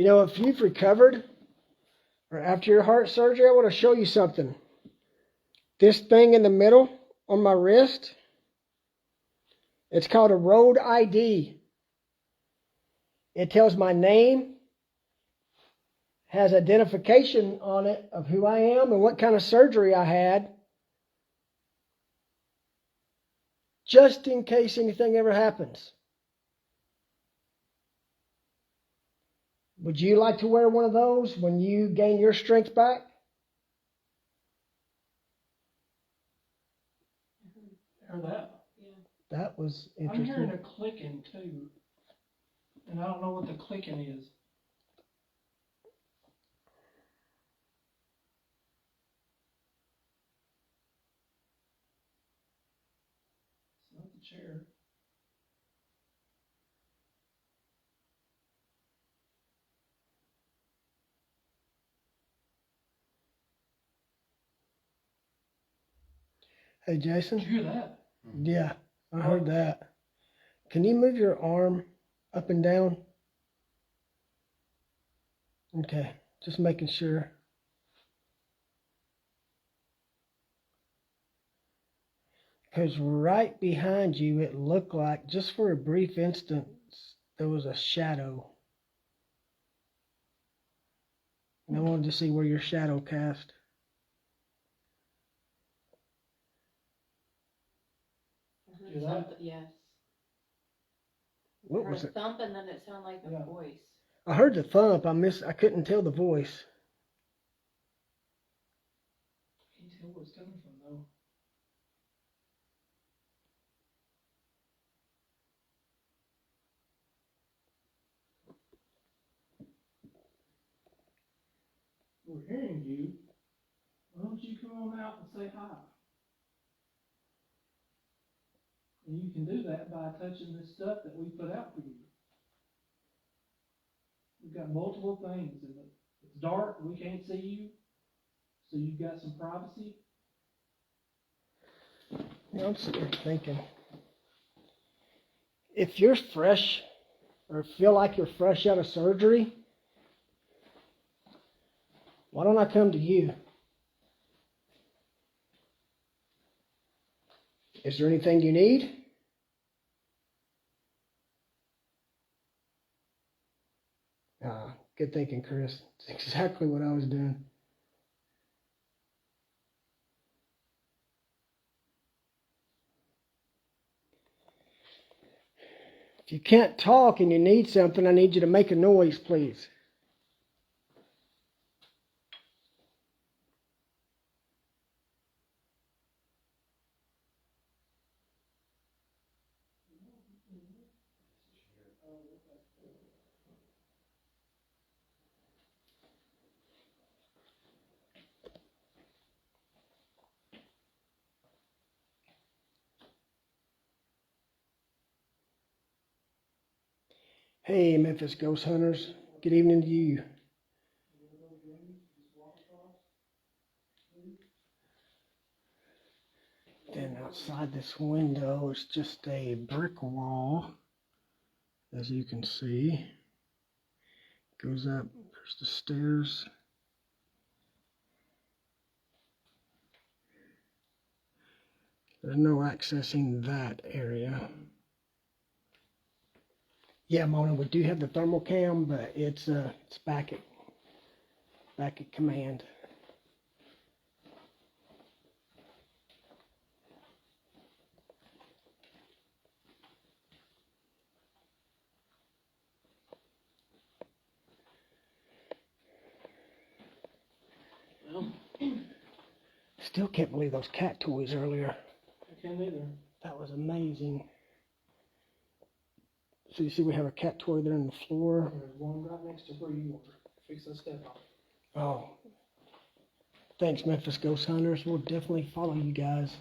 If you've recovered or after your heart surgery, I want to show you something. This thing in the middle on my wrist, it's called a road ID. It tells my name, has identification on it of who I am and what kind of surgery I had, just in case anything ever happens. Would you like to wear one of those when you gain your strength back? Hear that? That was I'm hearing interesting. a clicking too. And I don't know what the clicking is. It's not the chair. Hey, Jason? Did you hear that? Yeah, I heard that. Can you move your arm up and down? Okay, just making sure. Because right behind you, it looked like, just for a brief instant, there was a shadow. And I wanted to see where your shadow cast. Hear that? Yes. What I heard was a it? thump and then it sounded like a voice. I heard the thump. I couldn't tell the voice. Can't tell where it's coming from though. We're hearing you. Why don't you come on out and say hi? And you can do that by touching this stuff that we put out for you. We've got multiple things, and it's dark, we can't see you, so you've got some privacy. I'm sitting here thinking, if you're fresh or feel like you're fresh out of surgery, why don't I come to you? Is there anything you need? Good thinking, Chris. It's exactly what I was doing. If you can't talk and you need something, I need you to make a noise, please. Hey, Memphis Ghost Hunters. Good evening to you. Then outside this window is just a brick wall, as you can see. Goes up, there's the stairs. There's no accessing that area. Yeah, Mona, we do have the thermal cam, but it's back at command. Well, Still can't believe those cat toys earlier. I can't either. That was amazing. So you see we have a cat toy there on the floor. There's one right next to where you were. Fix that step on. Oh. Thanks, Memphis Ghost Hunters. We'll definitely follow you guys.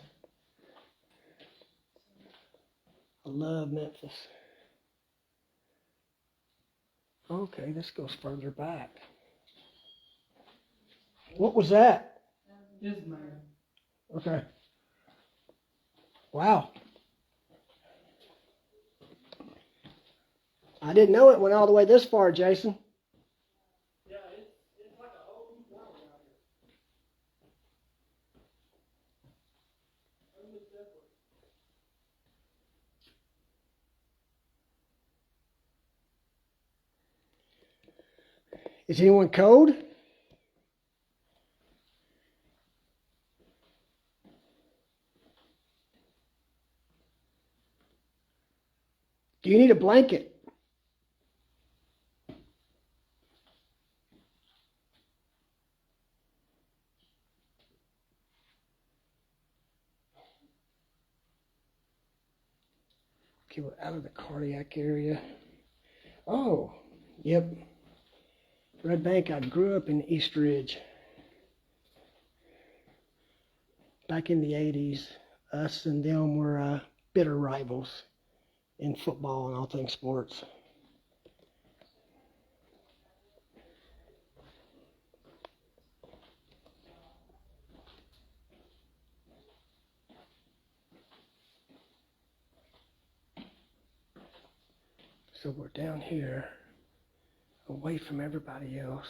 I love Memphis. Okay, this goes further back. What was that? Is man. Okay. Wow. I didn't know it went all the way this far, Jason. Yeah, it's like a whole new world out here. Is anyone cold? Do you need a blanket? Okay, we're out of the cardiac area. Oh, yep. Red Bank, I grew up in East Ridge. Back in the 80s, us and them were bitter rivals in football and all things sports. So we're down here, away from everybody else.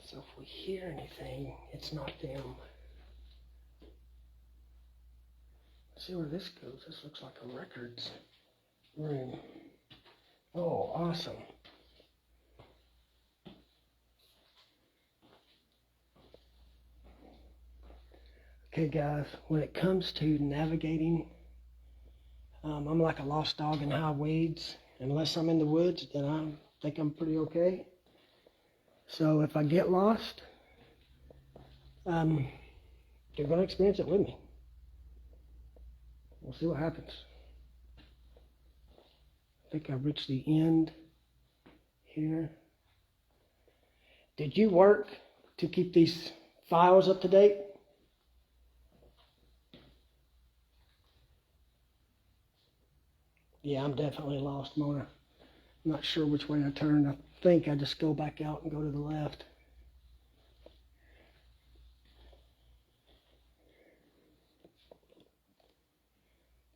So if we hear anything, it's not them. Let's see where this goes. This looks like a records room. Oh, awesome. Okay, guys, when it comes to navigating, I'm like a lost dog in high weeds. Unless I'm in the woods, then I think I'm pretty okay. So if I get lost, you're going to experience it with me. We'll see what happens. I think I've reached the end here. Did you work to keep these files up to date? Yeah, I'm definitely lost, Mona. I'm not sure which way I turned. I think I just go back out and go to the left.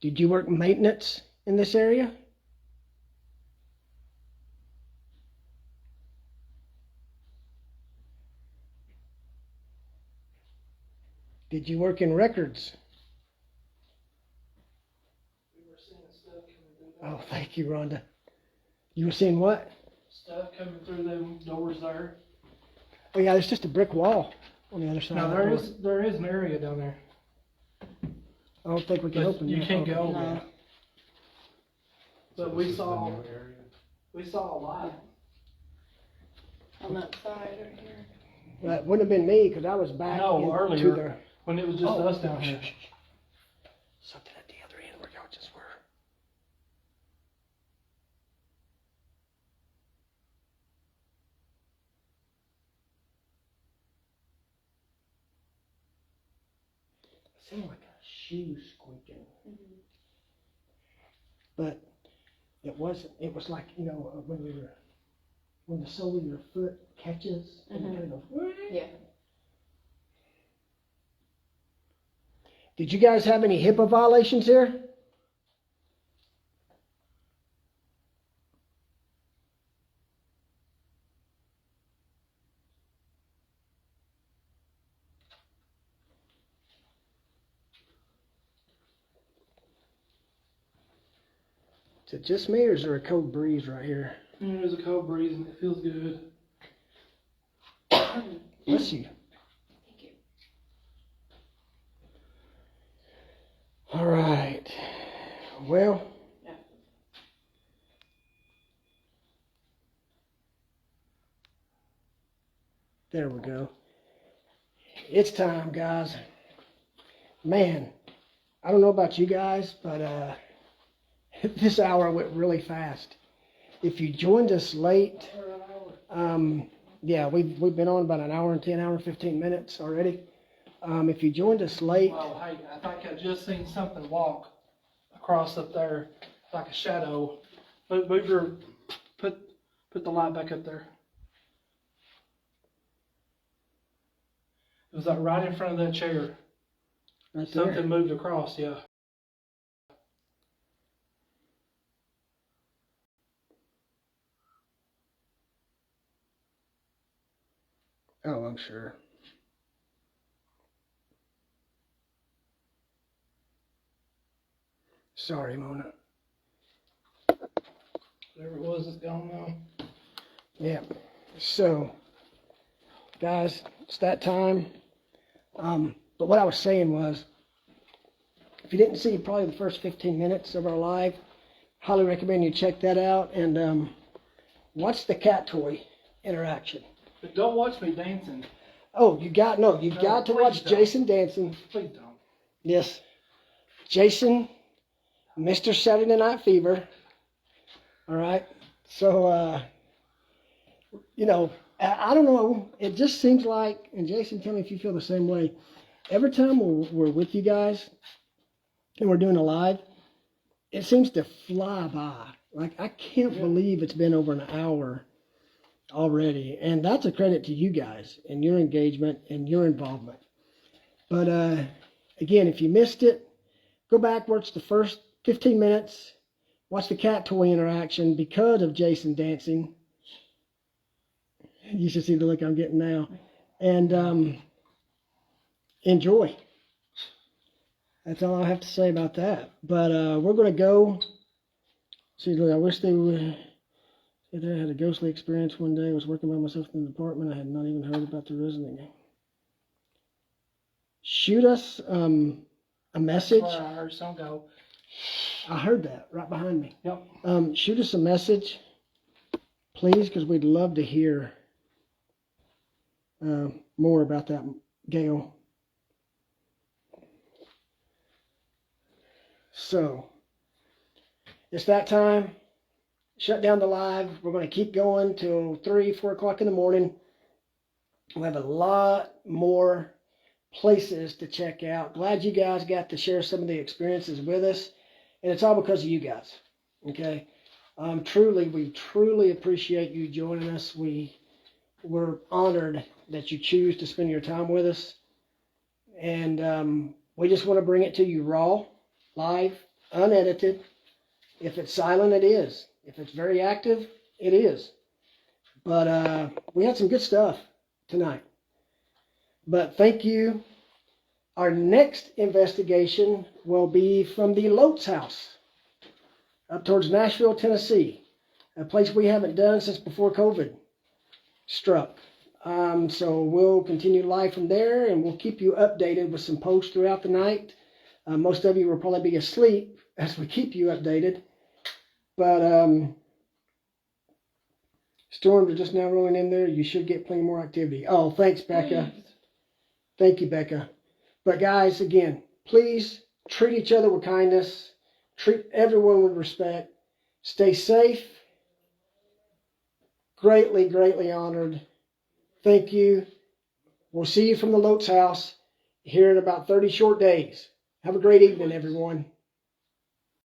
Did you work maintenance in this area? Did you work in records? We were seeing stuff coming through there. Oh, thank you, Rhonda. You were seeing what? Stuff coming through them doors there. Oh yeah, there's just a brick wall on the other side. Now of the door. there is an area down there. I don't think we can But open you that. can't Okay. go over No. there. But So we this is the saw new area. a lot. On that side right here. That wouldn't have been me because I was back No, into earlier. the... When it was just Oh, us down here. Something at the other end where y'all just were. It sounded like a shoe squeaking. Mm-hmm. But it wasn't. It was like, you know, when the sole of your foot catches and it kind of goes... Yeah. Did you guys have any HIPAA violations here? Is it just me or is there a cold breeze right here? There's a cold breeze and it feels good. Bless you. Thank you. All right. Well. Yeah. There we go. It's time, guys. Man, I don't know about you guys, but this hour went really fast. If you joined us late, yeah, we've been on about an hour and 10, hour and 15 minutes already. If you joined us late, Well, hey, I think I just seen something walk across up there, like a shadow. Move your, put the light back up there. It was like right in front of that chair. right Something there. moved across, yeah. Oh, I'm sure. Sorry, Mona. Whatever it was, it's gone now. Yeah. So, guys, it's that time. But what I was saying was, if you didn't see probably the first 15 minutes of our live, highly recommend you check that out and watch the cat toy interaction. But don't watch me dancing. Oh, you've got to please watch don't. Jason dancing. Please don't. Yes. Jason, Mr. Saturday Night Fever. All right. So, you know, I don't know. It just seems like, and Jason, tell me if you feel the same way. Every time we're with you guys and we're doing a live, it seems to fly by. Like, I can't believe it's been over an hour already. And that's a credit to you guys and your engagement and your involvement. But, again, if you missed it, go back, watch the first 15 minutes, watch the cat toy interaction because of Jason dancing. You should see the look I'm getting now. And enjoy. That's all I have to say about that. But we're going to go. See, look, I wish they would. I had a ghostly experience one day. I was working by myself in the apartment. I had not even heard about the resident. Shoot us a message. That's where I heard some go. I heard that right behind me. Yep. Shoot us a message, please, because we'd love to hear more about that gale. So, it's that time. Shut down the live. We're going to keep going till 3, 4 o'clock in the morning. We'll have a lot more places to check out. Glad you guys got to share some of the experiences with us. And it's all because of you guys. Okay? We truly appreciate you joining us. We're honored that you choose to spend your time with us. And we just want to bring it to you raw, live, unedited. If it's silent, it is. If it's very active, it is. But we had some good stuff tonight. But thank you. Our next investigation will be from the Lotes house up towards Nashville, Tennessee, a place we haven't done since before COVID struck. So we'll continue live from there, and we'll keep you updated with some posts throughout the night. Most of you will probably be asleep as we keep you updated. But storms are just now rolling in there. You should get plenty more activity. Oh, thanks, Becca. Thank you, Becca. But guys, again, please treat each other with kindness. Treat everyone with respect. Stay safe. Greatly, greatly honored. Thank you. We'll see you from the Lotes house here in about 30 short days. Have a great evening, everyone.